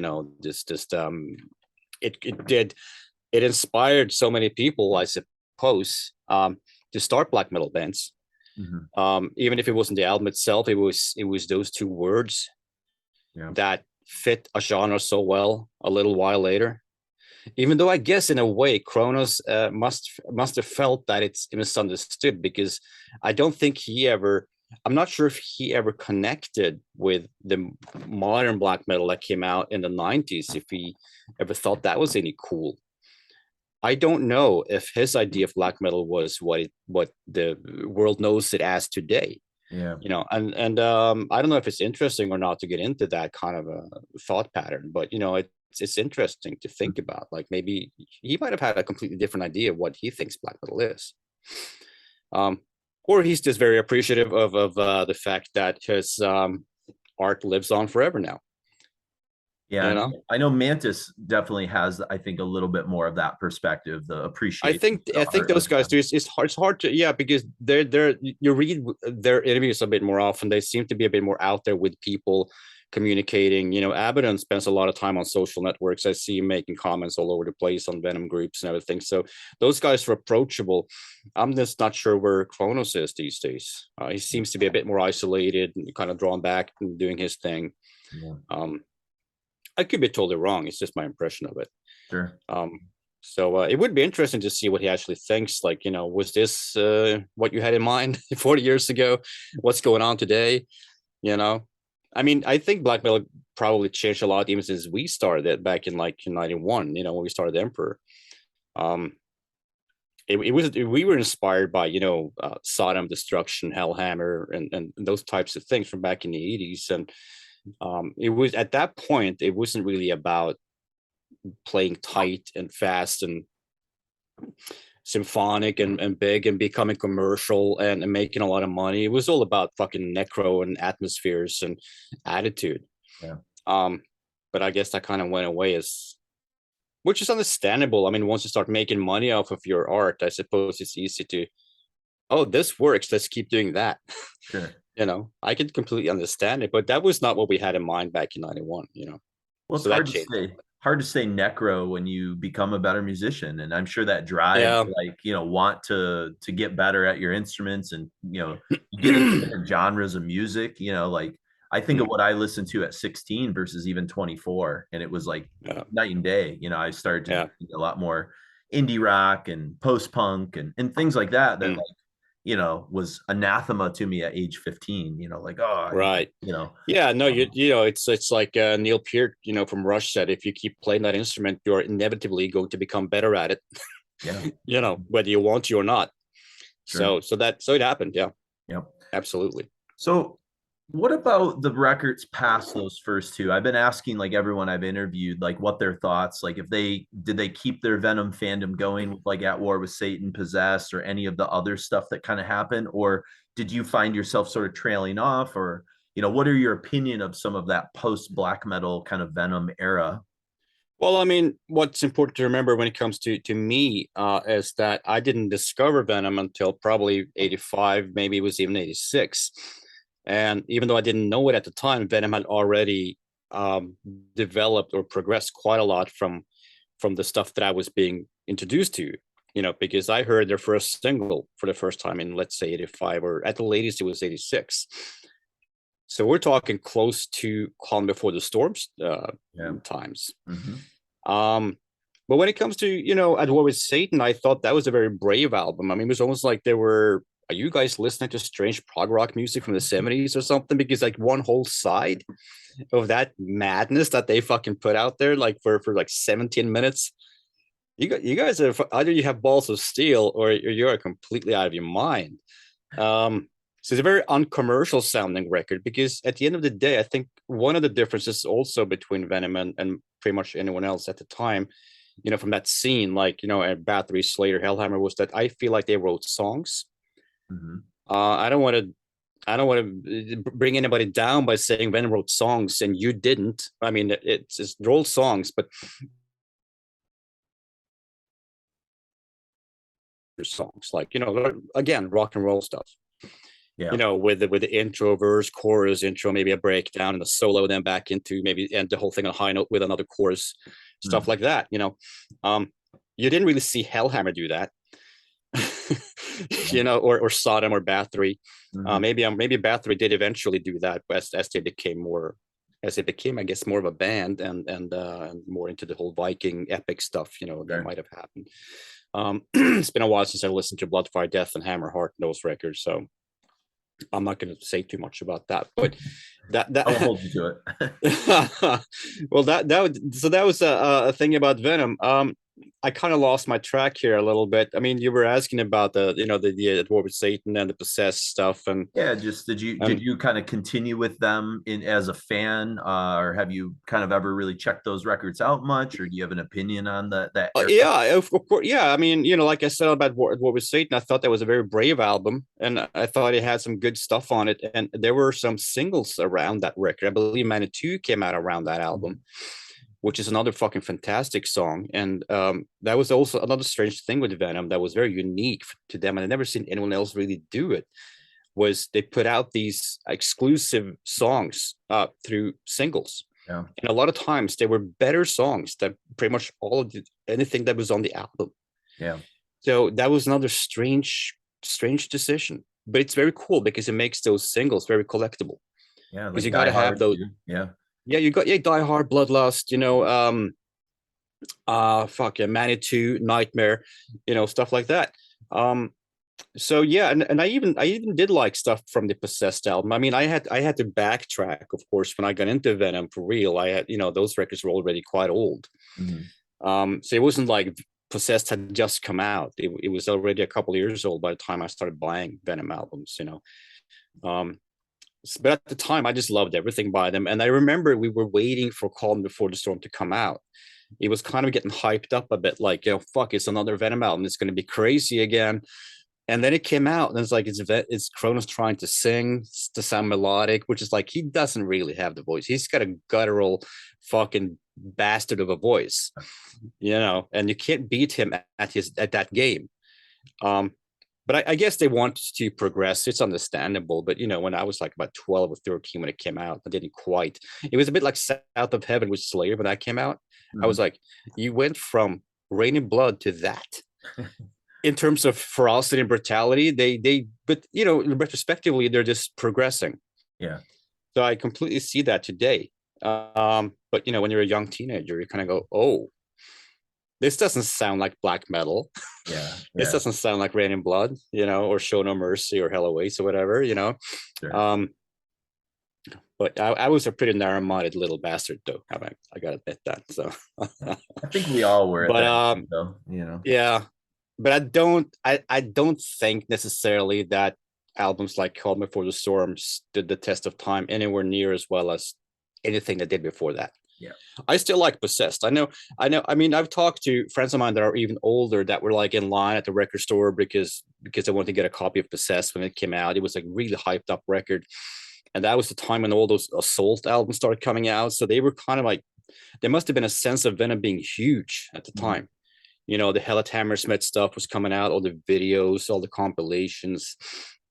[SPEAKER 2] it inspired so many people, I suppose, to start black metal bands.
[SPEAKER 1] Mm-hmm.
[SPEAKER 2] Even if it wasn't the album itself, it was those 2 words that fit a genre so well a little while later. Even though I guess in a way Kronos must have felt that it's misunderstood, because I don't think I'm not sure if he ever connected with the modern black metal that came out in the 90s, if he ever thought that was any cool. I don't know if his idea of black metal was what the world knows it as today.
[SPEAKER 1] Yeah.
[SPEAKER 2] And I don't know if it's interesting or not to get into that kind of a thought pattern, but it's interesting to think about. Like, maybe he might have had a completely different idea of what he thinks black metal is. Or he's just very appreciative of the fact that his art lives on forever now.
[SPEAKER 1] Yeah,
[SPEAKER 2] You
[SPEAKER 1] and
[SPEAKER 2] know,
[SPEAKER 1] I know Mantis definitely has, I think, a little bit more of that perspective, the
[SPEAKER 2] I
[SPEAKER 1] appreciation
[SPEAKER 2] think
[SPEAKER 1] for
[SPEAKER 2] I
[SPEAKER 1] the
[SPEAKER 2] think
[SPEAKER 1] art
[SPEAKER 2] those
[SPEAKER 1] of
[SPEAKER 2] guys do.
[SPEAKER 1] them.
[SPEAKER 2] It's hard to, yeah, because they're you read their interviews a bit more often. They seem to be a bit more out there with people communicating. You know, Abaddon spends a lot of time on social networks. I see him making comments all over the place on Venom groups and everything. So those guys are approachable. I'm just not sure where Kronos is these days. He seems to be a bit more isolated and kind of drawn back and doing his thing.
[SPEAKER 1] Yeah,
[SPEAKER 2] Um, I could be totally wrong. It's just my impression of it.
[SPEAKER 1] sure.
[SPEAKER 2] Um, so it would be interesting to see what he actually thinks. Like, you know, was this what you had in mind 40 years ago? What's going on today? You know, I mean, I think black metal probably changed a lot even since we started it back in like in 91, you know, when we started Emperor. Um, it was, we were inspired by, you know, Sodom, Destruction, Hellhammer, and those types of things from back in the 80s. And it was at that point, it wasn't really about playing tight and fast and symphonic and big and becoming commercial and making a lot of money. It was all about fucking necro and atmospheres and attitude.
[SPEAKER 1] Yeah.
[SPEAKER 2] Um, but I guess that kind of went away, as which is understandable. I mean, once you start making money off of your art, I suppose it's easy to, oh, this works, let's keep doing that.
[SPEAKER 1] Sure.
[SPEAKER 2] You know, I could completely understand it, but that was not what we had in mind back in 91, you know.
[SPEAKER 1] Well, it's
[SPEAKER 2] So that changed.
[SPEAKER 1] hard to say necro when you become a better musician. And I'm sure that drive
[SPEAKER 2] Yeah.
[SPEAKER 1] to, like, want to get better at your instruments, and you get into different genres of music, like I think of
[SPEAKER 2] Mm,
[SPEAKER 1] what I listened to at 16 versus even 24. And it was like
[SPEAKER 2] yeah.
[SPEAKER 1] night and day. I started to
[SPEAKER 2] Yeah.
[SPEAKER 1] do a lot more indie rock and post punk and things like that that
[SPEAKER 2] Mm,
[SPEAKER 1] like, was anathema to me at age 15, like, oh,
[SPEAKER 2] right.
[SPEAKER 1] you know,
[SPEAKER 2] Yeah, no,
[SPEAKER 1] um,
[SPEAKER 2] you know, it's like Neil Peart, you know, from Rush said, if you keep playing that instrument, you're inevitably going to become better at it,
[SPEAKER 1] yeah,
[SPEAKER 2] you know, whether you want to or not.
[SPEAKER 1] sure.
[SPEAKER 2] So it happened. Yeah,
[SPEAKER 1] Yeah.
[SPEAKER 2] absolutely.
[SPEAKER 1] So, what about the records past those first two? I've been asking like everyone I've interviewed, like what their thoughts, like if they did they keep their Venom fandom going with like At War with Satan, Possessed, or any of the other stuff that kind of happened, or did you find yourself sort of trailing off, or what are your opinion of some of that post black metal kind of Venom era?
[SPEAKER 2] Well, I mean, what's important to remember when it comes to me is that I didn't discover Venom until probably 85, maybe it was even 86. And even though I didn't know it at the time, Venom had already um, developed or progressed quite a lot from the stuff that I was being introduced to, you know, because I heard their first single for the first time in, let's say, 85, or at the latest, it was 86. So we're talking close to Calm Before the Storms
[SPEAKER 1] Yeah.
[SPEAKER 2] times.
[SPEAKER 1] Mm-hmm.
[SPEAKER 2] Um, but when it comes to, you know, At War with Satan, I thought that was a very brave album. I mean, it was almost like are you guys listening to strange prog rock music from the 70s or something? Because like one whole side of that madness that they fucking put out there, like for like 17 minutes, you guys are either you have balls of steel or you're completely out of your mind. So it's a very uncommercial sounding record, because at the end of the day, I think one of the differences also between Venom and pretty much anyone else at the time, you know, from that scene, like, you know, at Bathory, Slayer, Hellhammer, was that I feel like they wrote songs.
[SPEAKER 1] Mm-hmm.
[SPEAKER 2] I don't want to. I don't want to bring anybody down by saying Venom wrote songs and you didn't. I mean, it's rolled songs, but songs like, you know, again, rock and roll stuff. You
[SPEAKER 1] Yeah.
[SPEAKER 2] know, with the intro, verse, chorus, intro, maybe a breakdown and a solo, then back into maybe end the whole thing on a high note with another chorus, stuff
[SPEAKER 1] Mm-hmm.
[SPEAKER 2] like that. You know, you didn't really see Hellhammer do that, you know, or Sodom or Bathory.
[SPEAKER 1] Mm-hmm.
[SPEAKER 2] Maybe Bathory did eventually do that as they became more, as it became, I guess, more of a band and more into the whole Viking epic stuff. You know, that
[SPEAKER 1] Sure.
[SPEAKER 2] might have happened. It's been a while since I listened to Bloodfire Death and Hammerheart, those records, so I'm not going to say too much about that. But
[SPEAKER 1] I will
[SPEAKER 2] that
[SPEAKER 1] hold you to it.
[SPEAKER 2] well, that was a thing about Venom. I kind of lost my track here a little bit. I mean, you were asking about the, the War with Satan and the possessed stuff, and
[SPEAKER 1] Yeah, just did
[SPEAKER 2] um,
[SPEAKER 1] you kind of continue with them in as a fan, or have you kind of ever really checked those records out much, or do you have an opinion on that era?
[SPEAKER 2] yeah, of course, yeah. I mean, like I said about War with Satan, I thought that was a very brave album, and I thought it had some good stuff on it, and there were some singles around that record. I believe Manitou came out around that album, which is another fucking fantastic song. And that was also another strange thing with Venom that was very unique to them, and I've never seen anyone else really do it. Was they put out these exclusive songs through singles,
[SPEAKER 1] Yeah,
[SPEAKER 2] and a lot of times they were better songs than pretty much all of anything that was on the album.
[SPEAKER 1] yeah,
[SPEAKER 2] So that was another strange decision, but it's very cool because it makes those singles very collectible.
[SPEAKER 1] yeah,
[SPEAKER 2] Because
[SPEAKER 1] like
[SPEAKER 2] you got
[SPEAKER 1] Die
[SPEAKER 2] to have
[SPEAKER 1] Hard
[SPEAKER 2] those.
[SPEAKER 1] too. Yeah,
[SPEAKER 2] Yeah, you got Die Hard, Bloodlust, fuck yeah, Manitou, Nightmare, stuff like that. So yeah, and I even did like stuff from the Possessed album. I mean, I had to backtrack, of course, when I got into Venom for real. I had, those records were already quite old.
[SPEAKER 1] hmm
[SPEAKER 2] So it wasn't like Possessed had just come out. It was already a couple of years old by the time I started buying Venom albums. Um, but at the time, I just loved everything by them. And I remember we were waiting for Calm Before the Storm to come out. It was kind of getting hyped up a bit, like, fuck, it's another Venom album. It's going to be crazy again. And then it came out, and it's like it's Cronus trying to sing to sound melodic, which is like he doesn't really have the voice. He's got a guttural fucking bastard of a voice, and you can't beat him at that game. Um, but I guess they want to progress. It's understandable. But when I was like about 12 or 13 when it came out, I didn't quite. It was a bit like South of Heaven with Slayer when that came out. I
[SPEAKER 1] hmm
[SPEAKER 2] was like, you went from Raining Blood to that. In terms of ferocity and brutality, but retrospectively, they're just progressing.
[SPEAKER 1] yeah,
[SPEAKER 2] So I completely see that today. But when you're a young teenager, you kind of go, oh, this doesn't sound like black metal.
[SPEAKER 1] yeah,
[SPEAKER 2] This
[SPEAKER 1] yeah,
[SPEAKER 2] doesn't sound like Rain in Blood, or Show No Mercy or Hell Awaits or whatever.
[SPEAKER 1] sure.
[SPEAKER 2] Um, but I was a pretty narrow-minded little bastard, though. I gotta admit that. So,
[SPEAKER 1] I think we all were at
[SPEAKER 2] but
[SPEAKER 1] that age, though.
[SPEAKER 2] yeah, but I don't think necessarily that albums like Calm Before the Storm stood the test of time anywhere near as well as anything that did before that.
[SPEAKER 1] Yeah.
[SPEAKER 2] I still like Possessed. I mean, I've talked to friends of mine that are even older that were like in line at the record store because they wanted to get a copy of Possessed when it came out. It was like really hyped up record. And that was the time when all those Assault albums started coming out. So they were kind of like, there must have been a sense of Venom being huge at the
[SPEAKER 1] Mhm.
[SPEAKER 2] time. The Hell at Hammersmith stuff was coming out, all the videos, all the compilations.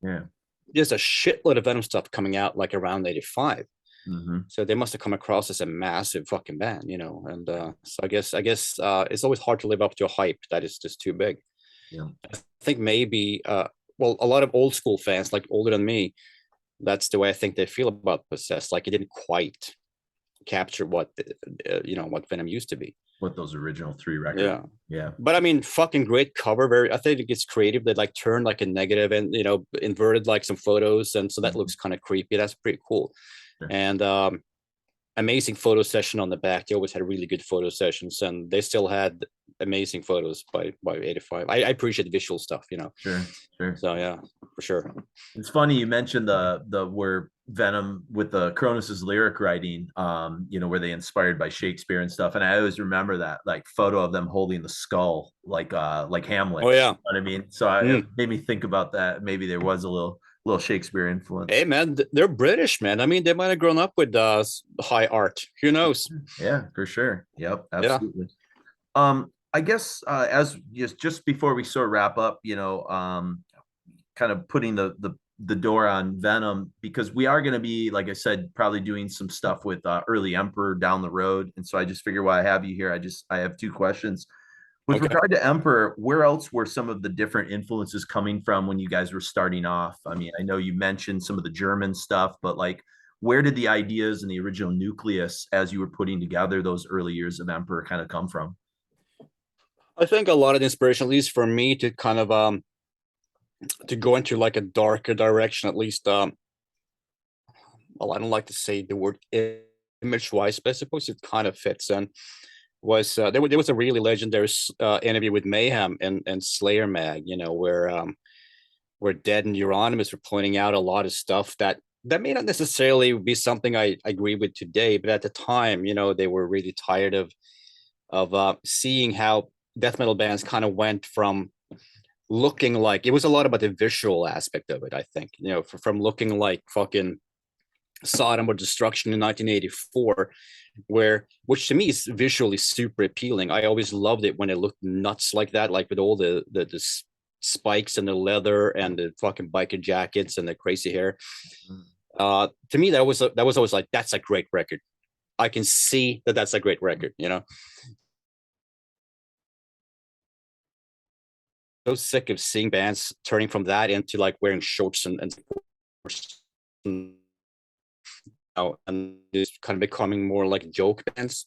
[SPEAKER 1] Yeah.
[SPEAKER 2] There's a shitload of Venom stuff coming out like around 85.
[SPEAKER 1] hmm
[SPEAKER 2] So they must have come across as a massive fucking band. And so I guess it's always hard to live up to a hype that is just too big.
[SPEAKER 1] Yeah.
[SPEAKER 2] I think maybe well, a lot of old school fans, like older than me, that's the way I think they feel about Possessed. Like it didn't quite capture what what Venom used to be.
[SPEAKER 1] What those original three records.
[SPEAKER 2] Yeah.
[SPEAKER 1] Yeah.
[SPEAKER 2] But I mean, fucking great cover. Very, I think it gets creative. They like turn like a negative and inverted like some photos, and so that
[SPEAKER 1] Mhm.
[SPEAKER 2] looks kind of creepy. That's pretty cool.
[SPEAKER 1] Sure.
[SPEAKER 2] And amazing photo session on the back. They always had really good photo sessions, and they still had amazing photos by 85. I appreciate the visual stuff.
[SPEAKER 1] Sure. Sure.
[SPEAKER 2] So yeah, for sure.
[SPEAKER 1] It's funny you mentioned the where Venom with the Cronus's lyric writing, where they inspired by Shakespeare and stuff. And I always remember that like photo of them holding the skull, like Hamlet.
[SPEAKER 2] Oh
[SPEAKER 1] You
[SPEAKER 2] yeah.
[SPEAKER 1] know what I mean? So it
[SPEAKER 2] Mm.
[SPEAKER 1] made me think about that. Maybe there was a little Shakespeare influence.
[SPEAKER 2] Hey man, they're British, man. I mean, they might have grown up with high art. Who knows?
[SPEAKER 1] Yeah, for sure. Yep,
[SPEAKER 2] Yeah.
[SPEAKER 1] absolutely. I guess as just before we sort of wrap up, kind of putting the door on Venom because we are going to be, like I said, probably doing some stuff with early Emperor down the road, and so I just figure while I have you here, I have two questions. With
[SPEAKER 2] Okay.
[SPEAKER 1] regard to Emperor, where else were some of the different influences coming from when you guys were starting off? I mean, I know you mentioned some of the German stuff, but like, where did the ideas and the original nucleus as you were putting together those early years of Emperor kind of come from?
[SPEAKER 2] I think a lot of the inspiration, at least for me, to kind of to go into like a darker direction, at least well, I don't like to say the word image wise, but I suppose it kind of fits in. there was a really legendary interview with Mayhem and Slayer Mag, where Dead and Euronymous were pointing out a lot of stuff that may not necessarily be something I agree with today, but at the time, they were really tired of seeing how death metal bands kind of went from looking like, it was a lot about the visual aspect of it. I think, from looking like fucking Sodom or Destruction in 1984, which to me is visually super appealing. I always loved it when it looked nuts like that, like with all the spikes and the leather and the fucking biker jackets and the crazy hair. To me, that was always like, that's a great record. I can see that that's a great record. So sick of seeing bands turning from that into like wearing shorts and just kind of becoming more like joke bands.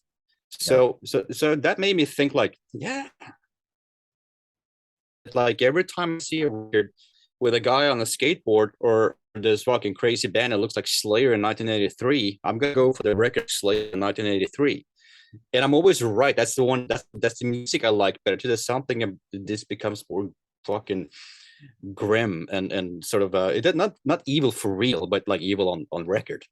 [SPEAKER 2] So that made me think like, yeah, like every time I see a record with a guy on a skateboard or this fucking crazy band that looks like Slayer in 1983, I'm gonna go for the record Slayer in 1983. And I'm always right. That's the one. That's the music I like better. There's something this becomes more fucking grim and sort of it not evil for real, but like evil on record.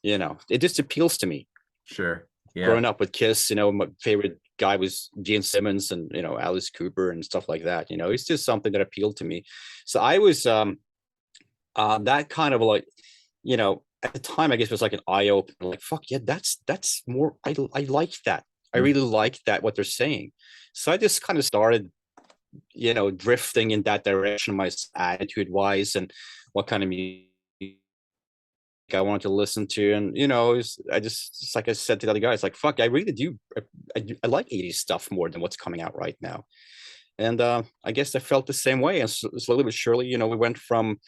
[SPEAKER 2] It just appeals to me.
[SPEAKER 1] Sure. Yeah.
[SPEAKER 2] Growing up with Kiss, my favorite guy was Gene Simmons and Alice Cooper and stuff like that. It's just something that appealed to me. So I was that kind of like, at the time, I guess it was like an eye opener. Like, fuck yeah, that's more. I like that. I really like that what they're saying. So I just kind of started, drifting in that direction, my attitude wise, and what kind of music I wanted to listen to. And I just like I said to the other guys, like, fuck, I really do. I like 80s stuff more than what's coming out right now. And I guess I felt the same way. And slowly but surely, we went from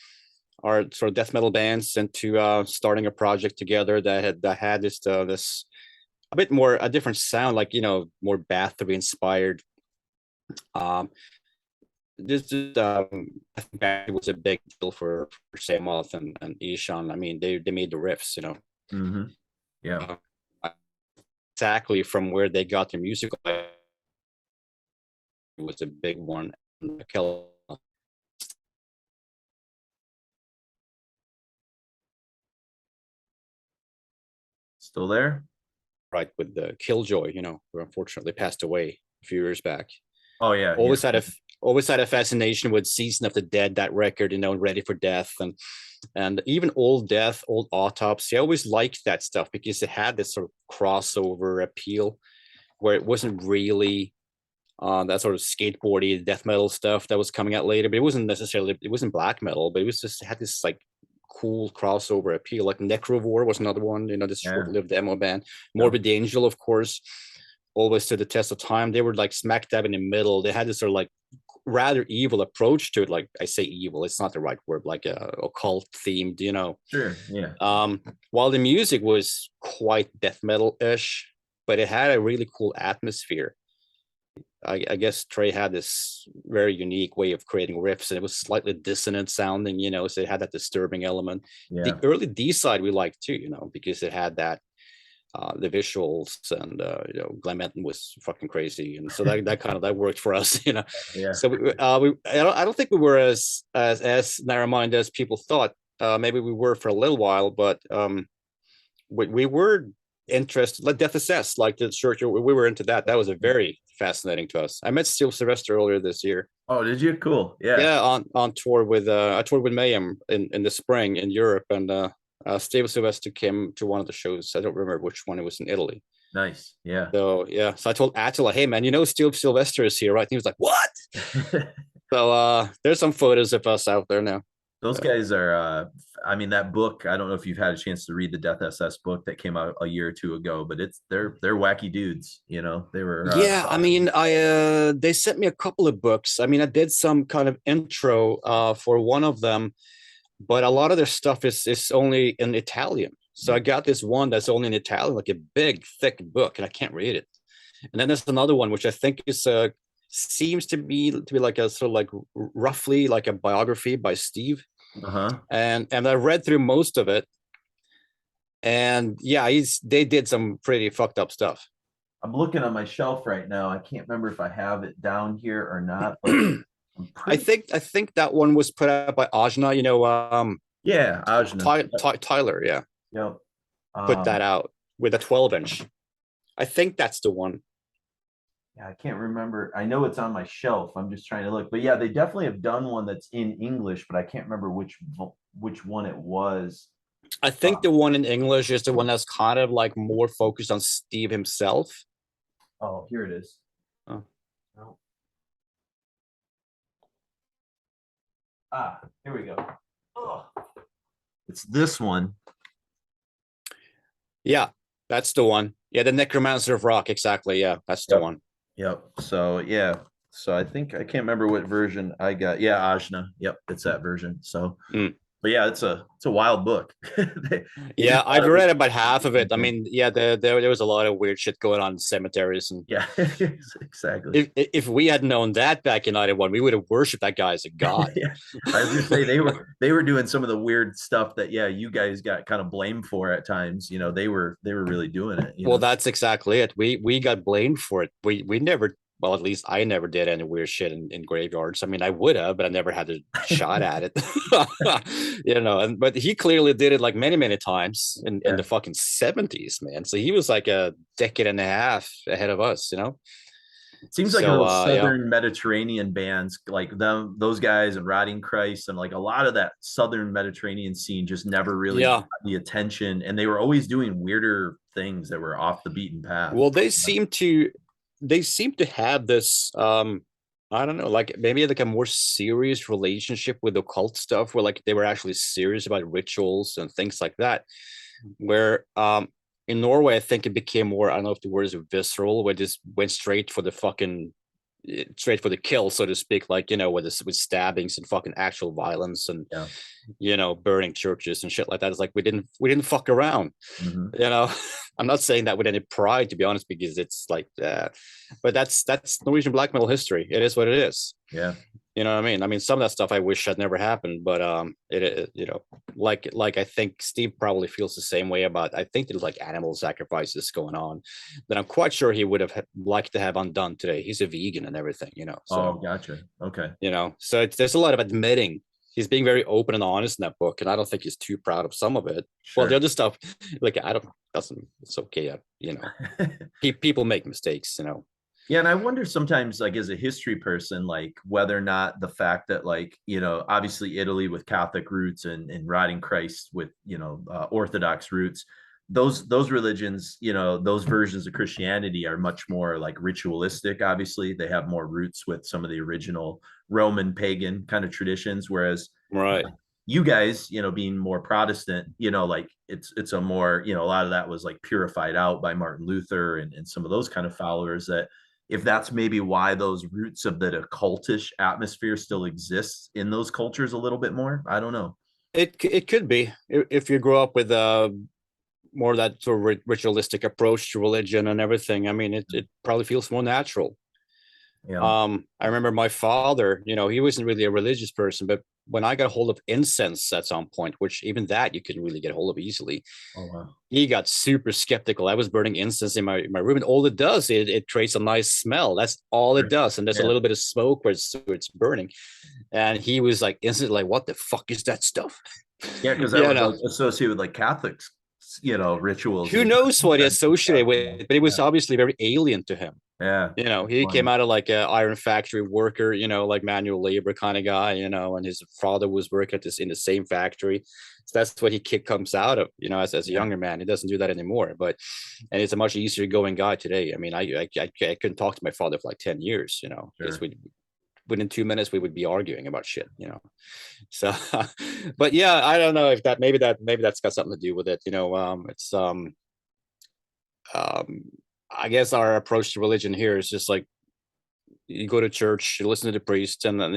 [SPEAKER 2] our sort of death metal bands into starting a project together that had this a bit more a different sound, like more Bathory inspired. This is I think it was a big deal for Samoth and Ishan. I mean, they made the riffs,
[SPEAKER 1] Mm-hmm. Yeah.
[SPEAKER 2] Exactly from where they got their music. It was a big one.
[SPEAKER 1] Still there?
[SPEAKER 2] Right, with the Killjoy, who unfortunately passed away a few years back.
[SPEAKER 1] Oh yeah.
[SPEAKER 2] Always had a fascination with Season of the Dead, that record, Ready for Death, and even Old Death, Old Autopsy. I always liked that stuff because it had this sort of crossover appeal where it wasn't really that sort of skateboardy death metal stuff that was coming out later, but it wasn't black metal, but it had this like cool crossover appeal. Like Necrovore was another one, this short-lived demo band. Morbid Angel, of course, always stood the test of time. They were like smack dab in the middle. They had this sort of like rather evil approach to it. Like, I say evil, it's not the right word, like a occult themed,
[SPEAKER 1] Sure. Yeah.
[SPEAKER 2] While the music was quite death metal-ish, but it had a really cool atmosphere. I guess Trey had this very unique way of creating riffs, and it was slightly dissonant sounding, so it had that disturbing element.
[SPEAKER 1] Yeah.
[SPEAKER 2] The early D side we liked too, because it had that the visuals, and Glenn Menton was fucking crazy, and so that worked for us,
[SPEAKER 1] Yeah.
[SPEAKER 2] So I don't think we were as narrow-minded as people thought. Maybe we were for a little while, but we were interested, like Death Assess, like the church, we were into that. That was a very fascinating to us. I met Steve Sylvester earlier this year.
[SPEAKER 1] Oh, did you? Cool. Yeah.
[SPEAKER 2] Yeah, on tour with I toured with Mayhem in the spring in Europe, and Steve Sylvester came to one of the shows. I don't remember which one. It was in Italy.
[SPEAKER 1] Nice. Yeah.
[SPEAKER 2] So yeah, so I told Attila, hey man, Steve Sylvester is here, right? And he was like, what? So there's some photos of us out there now.
[SPEAKER 1] Those guys are I mean, that book, I don't know if you've had a chance to read the Death SS book that came out a year or two ago, but they're wacky dudes, they were
[SPEAKER 2] yeah, I mean, they sent me a couple of books. I mean, I did some kind of intro for one of them, but a lot of their stuff is only in Italian. So I got this one that's only in Italian, like a big thick book, and I can't read it. And then there's another one which I think is seems to be like a sort of like roughly like a biography by Steve. And I read through most of it, and yeah, they did some pretty fucked up stuff.
[SPEAKER 1] I'm looking on my shelf right now. I can't remember if I have it down here or not, but I'm
[SPEAKER 2] I
[SPEAKER 1] pretty.
[SPEAKER 2] think I think that one was put out by Ajna.
[SPEAKER 1] Yeah, Ajna.
[SPEAKER 2] Tyler, yeah,
[SPEAKER 1] Yep.
[SPEAKER 2] put that
[SPEAKER 1] Um,
[SPEAKER 2] out with a 12-inch. I think that's the one.
[SPEAKER 1] yeah, I can't remember. I know it's on my shelf. I'm just trying to look. But yeah, they definitely have done one that's in English, but I can't remember which one it was.
[SPEAKER 2] I
[SPEAKER 1] Uh,
[SPEAKER 2] think the one in English is the one that's kind of like more focused on Steve himself.
[SPEAKER 1] oh, here it is.
[SPEAKER 2] Oh.
[SPEAKER 1] No. Here we go. Oh, it's this one.
[SPEAKER 2] Yeah, that's the one. Yeah, the Necromancer of Rock, exactly. Yeah, that's the
[SPEAKER 1] Yep.
[SPEAKER 2] one.
[SPEAKER 1] Yep. So yeah. So I think I can't remember what version I got. Yeah, Ajna. Yep, it's that version. So,
[SPEAKER 2] Mm.
[SPEAKER 1] but yeah, it's a wild book. They did
[SPEAKER 2] Yeah,
[SPEAKER 1] a lot
[SPEAKER 2] I've
[SPEAKER 1] of
[SPEAKER 2] read
[SPEAKER 1] really
[SPEAKER 2] about half of
[SPEAKER 1] interesting
[SPEAKER 2] it. I
[SPEAKER 1] things.
[SPEAKER 2] mean, yeah, there was a lot of weird shit going on in cemeteries, and
[SPEAKER 1] Yeah, exactly.
[SPEAKER 2] if we had known that back in '91, we would have worshipped that guy as a god.
[SPEAKER 1] Yeah, I was gonna say they were doing some of the weird stuff that yeah you guys got kind of blamed for at times. They were really doing it.
[SPEAKER 2] Well, that's exactly it. We got blamed for it. We never, well, at least I never did any weird shit in graveyards. I mean, I would have, but I never had a shot at it. But he clearly did it like many times in
[SPEAKER 1] Yeah.
[SPEAKER 2] the fucking '70s, man. So he was like a decade and a half ahead of us.
[SPEAKER 1] It seems like
[SPEAKER 2] So
[SPEAKER 1] those
[SPEAKER 2] yeah.
[SPEAKER 1] southern Mediterranean bands, like those guys and Rotting Christ, and like a lot of that southern Mediterranean scene just never really got
[SPEAKER 2] Yeah.
[SPEAKER 1] the attention, and they were always doing weirder things that were off the beaten path.
[SPEAKER 2] Well, they seem to have this I don't know, like maybe like a more serious relationship with occult stuff where like they were actually serious about rituals and things like that. Where in Norway, I think it became more, I don't know if the word is visceral, where this went straight for the kill, so to speak, like with stabbings and fucking actual violence and
[SPEAKER 1] Yeah.
[SPEAKER 2] burning churches and shit like that. It's like we didn't fuck around.
[SPEAKER 1] Hmm.
[SPEAKER 2] you know I'm not saying that with any pride, to be honest, because it's like but that's Norwegian black metal history. It is what it is.
[SPEAKER 1] Yeah.
[SPEAKER 2] You know what I mean? I mean, some of that stuff I wish had never happened, but like I think Steve probably feels the same way about. I think there's like animal sacrifices going on that I'm quite sure he would have liked to have undone today. He's a vegan and everything.
[SPEAKER 1] Oh,
[SPEAKER 2] So
[SPEAKER 1] gotcha. Okay.
[SPEAKER 2] there's a lot of admitting. He's being very open and honest in that book, and I don't think he's too proud of some of it. Well, the
[SPEAKER 1] Sure.
[SPEAKER 2] other stuff, like I don't, doesn't. It's okay. People make mistakes.
[SPEAKER 1] Yeah, and I wonder sometimes, like as a history person, like whether or not the fact that, like, obviously Italy with Catholic roots and Rotting Christ with Orthodox roots, those religions, those versions of Christianity are much more like ritualistic. Obviously, they have more roots with some of the original Roman pagan kind of traditions, whereas
[SPEAKER 2] Right.
[SPEAKER 1] you guys, being more Protestant, like it's a more, a lot of that was like purified out by Martin Luther and some of those kind of followers that if that's maybe why those roots of that occultish atmosphere still exists in those cultures a little bit more. I don't know.
[SPEAKER 2] It could be if you grow up with more of that sort of ritualistic approach to religion and everything. I mean, it probably feels more natural.
[SPEAKER 1] Yeah.
[SPEAKER 2] I remember my father, he wasn't really a religious person, but when I got a hold of incense at some point, which even that you couldn't really get a hold of easily,
[SPEAKER 1] Oh wow.
[SPEAKER 2] he got super skeptical. I was burning incense in my room, and all it does is it creates a nice smell. That's all it
[SPEAKER 1] Sure.
[SPEAKER 2] does. And there's a
[SPEAKER 1] Yeah.
[SPEAKER 2] little bit of smoke where it's burning. And he was like instantly like, what the fuck is that stuff?
[SPEAKER 1] Yeah, because that
[SPEAKER 2] you
[SPEAKER 1] was
[SPEAKER 2] know,
[SPEAKER 1] like associated with like Catholics, rituals
[SPEAKER 2] who
[SPEAKER 1] and
[SPEAKER 2] knows what he
[SPEAKER 1] incense and stuff.
[SPEAKER 2] associated with, but it was
[SPEAKER 1] Yeah.
[SPEAKER 2] obviously very alien to him.
[SPEAKER 1] Yeah. That's
[SPEAKER 2] He came
[SPEAKER 1] funny.
[SPEAKER 2] out of like a iron factory worker, like manual labor kind of guy, and his father was working at this in the same factory. So that's what he comes out of, as a
[SPEAKER 1] Yeah.
[SPEAKER 2] younger man. He doesn't do that anymore, and it's a much easier going guy today. I mean, I couldn't talk to my father for like 10 years, because
[SPEAKER 1] Sure.
[SPEAKER 2] within 2 minutes we would be arguing about shit. So, but yeah, I don't know if maybe that's got something to do with it. It's um, I guess our approach to religion here is just like you go to church, you listen to the priest, and then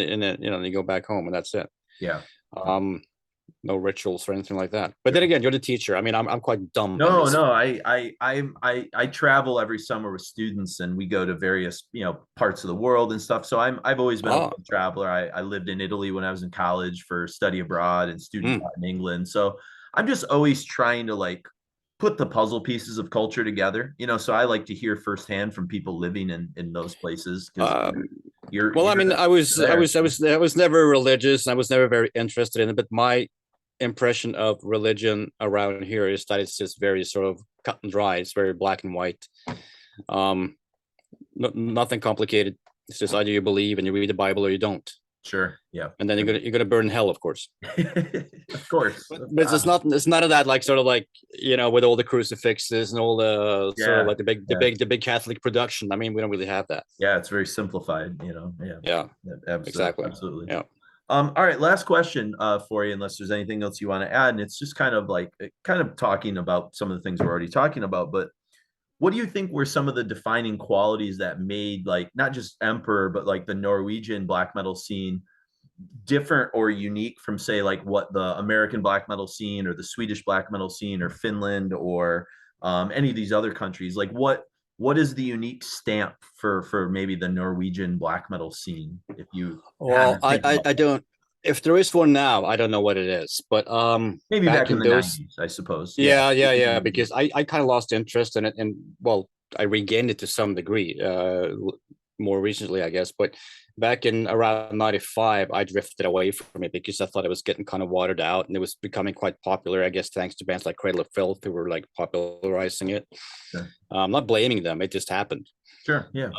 [SPEAKER 2] you go back home, and that's it.
[SPEAKER 1] Yeah.
[SPEAKER 2] Um, no rituals or anything like that. But then
[SPEAKER 1] Sure.
[SPEAKER 2] again, you're the teacher. I mean, I'm quite dumb on
[SPEAKER 1] No,
[SPEAKER 2] this.
[SPEAKER 1] no, I travel every summer with students and we go to various, parts of the world and stuff. So I've always been a
[SPEAKER 2] Oh,
[SPEAKER 1] world traveler. I lived in Italy when I was in college for study abroad and student
[SPEAKER 2] mm,
[SPEAKER 1] taught in England. So I'm just always trying to like put the puzzle pieces of culture together, so I like to hear firsthand from people living in those places, because
[SPEAKER 2] Um,
[SPEAKER 1] you're
[SPEAKER 2] well, I mean,
[SPEAKER 1] you're there.
[SPEAKER 2] I was never religious. I was never very interested in it. But my impression of religion around here is that it's just very sort of cut and dry. It's very black and white. Um, Nothing complicated. It's just either you believe and you read the Bible or you don't,
[SPEAKER 1] Sure. Yeah.
[SPEAKER 2] and then you're gonna burn in hell, of course.
[SPEAKER 1] Of course.
[SPEAKER 2] But it's none of that, like sort of like, with all the crucifixes and all the sort of
[SPEAKER 1] Yeah.
[SPEAKER 2] like
[SPEAKER 1] Yeah.
[SPEAKER 2] the big Catholic production. I mean, we don't really have that.
[SPEAKER 1] Yeah. It's very simplified, Yeah.
[SPEAKER 2] Yeah,
[SPEAKER 1] Absolutely.
[SPEAKER 2] exactly.
[SPEAKER 1] Absolutely.
[SPEAKER 2] Yeah.
[SPEAKER 1] All right, last question for you, unless there's anything else you want to add. And it's just kind of talking about some of the things we're already talking about, but what do you think were some of the defining qualities that made, like, not just Emperor, but like the Norwegian black metal scene different or unique from, say, like what the American black metal scene or the Swedish black metal scene or Finland or any of these other countries? Like, what is the unique stamp for maybe the Norwegian black metal scene? If you had
[SPEAKER 2] Well,
[SPEAKER 1] to think about
[SPEAKER 2] I don't. If there is one now, I don't know what it is. But
[SPEAKER 1] maybe
[SPEAKER 2] back
[SPEAKER 1] back in
[SPEAKER 2] in
[SPEAKER 1] the
[SPEAKER 2] those,
[SPEAKER 1] 90s, I suppose. Yeah.
[SPEAKER 2] yeah, because I kind of lost interest in it, and well, I regained it to some degree more recently, I guess. But back in around '95, I drifted away from it because I thought it was getting kind of watered out, and it was becoming quite popular, I guess, thanks to bands like Cradle of Filth who were like popularizing it.
[SPEAKER 1] Sure.
[SPEAKER 2] I'm not blaming them; it just happened.
[SPEAKER 1] Sure. Yeah.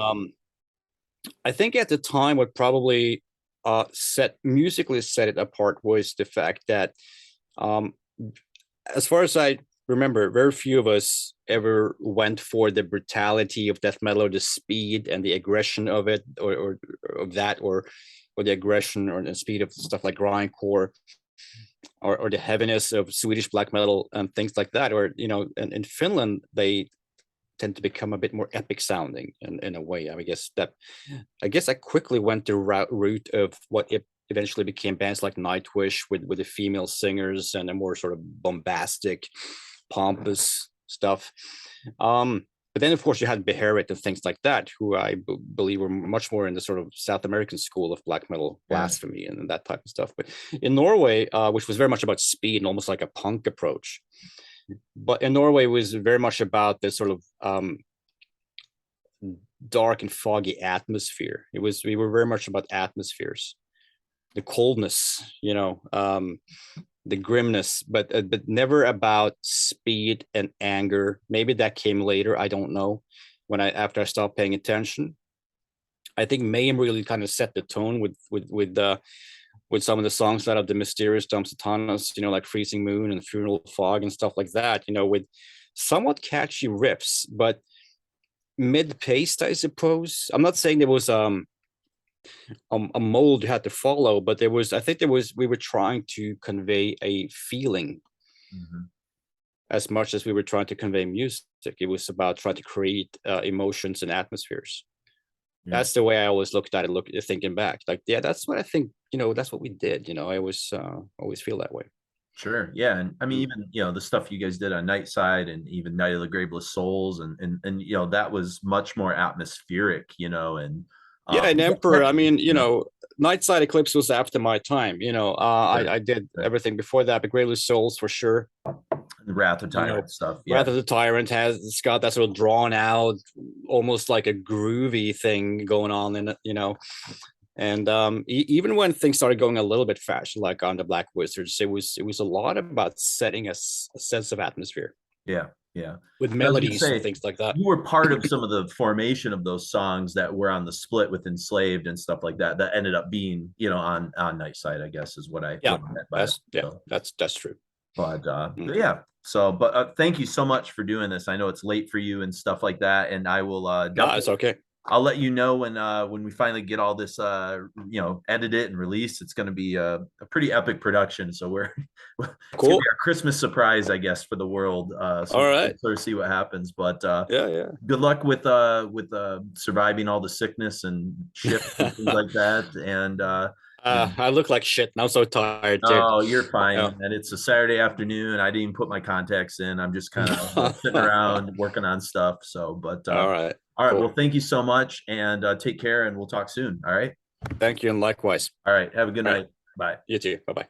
[SPEAKER 2] I think at the time, what probably set it apart was the fact that, um, as far as I remember, very few of us ever went for the brutality of death metal, or the speed and the aggression of it, or of that, or the aggression or the speed of stuff like grindcore, or the heaviness of Swedish black metal and things like that. Or and in Finland, they tend to become a bit more epic sounding in a way. I guess I quickly went the route of what it eventually became bands like Nightwish with the female singers and a more sort of bombastic, pompous stuff. But then, of course, you had Beherit and things like that, who I believe were much more in the sort of South American school of black metal, blasphemy, and that type of stuff. But in Norway, which was very much about speed and almost like a punk approach, but in Norway was very much about this sort of dark and foggy atmosphere. We were very much about atmospheres, the coldness, the grimness, but never about speed and anger. Maybe that came later. I don't know. After I stopped paying attention, I think Mayhem really kind of set the tone with some of the songs out of the Mysterious Dumb Satanas, like Freezing Moon and Funeral Fog and stuff like that, with somewhat catchy riffs, but mid-paced, I suppose. I'm not saying there was a mold you had to follow, but we were trying to convey a feeling as much as we were trying to convey music. It was about trying to create emotions and atmospheres. Yeah. That's the way I always looked at it, thinking back. Like, yeah, that's what I think, that's what we did. I always feel that way.
[SPEAKER 1] Sure. Yeah. And I mean, even, the stuff you guys did on Nightside and even Night of the Graveless Souls and that was much more atmospheric, and
[SPEAKER 2] yeah, and Emperor, I mean, Nightside Eclipse was after my time, I did everything before that, but Graveless Souls for sure.
[SPEAKER 1] The Wrath of Tyrant stuff.
[SPEAKER 2] Yeah. Wrath of the Tyrant it's got that sort of drawn out, almost like a groovy thing going on in it, And even when things started going a little bit faster, like on the Black Wizards, it was a lot about setting a sense of atmosphere.
[SPEAKER 1] Yeah, yeah.
[SPEAKER 2] With melodies and things like that.
[SPEAKER 1] You were part of some of the formation of those songs that were on the split with Enslaved and stuff like that. That ended up being, on Nightside, I guess, is what I meant by
[SPEAKER 2] that's true.
[SPEAKER 1] But yeah. So, but thank you so much for doing this. I know it's late for you and stuff like that, and I will.
[SPEAKER 2] No, it's okay.
[SPEAKER 1] I'll let you know when we finally get all this, edited and released. It's going to be a pretty epic production. So we're cool. Our Christmas surprise, I guess, for the world. So
[SPEAKER 2] all right.
[SPEAKER 1] Sort of see what happens. But
[SPEAKER 2] yeah.
[SPEAKER 1] Good luck with surviving all the sickness and shifts and things like that. And
[SPEAKER 2] I look like shit. And I'm so tired, dude.
[SPEAKER 1] Oh, you're fine. Yeah. And it's a Saturday afternoon. I didn't even put my contacts in. I'm just kind of sitting around working on stuff. So, but
[SPEAKER 2] all right.
[SPEAKER 1] All right. Cool. Well, thank you so much, and take care, and we'll talk soon. All right.
[SPEAKER 2] Thank you, and likewise.
[SPEAKER 1] All right. Have a good night. Bye.
[SPEAKER 2] You too. Bye-bye.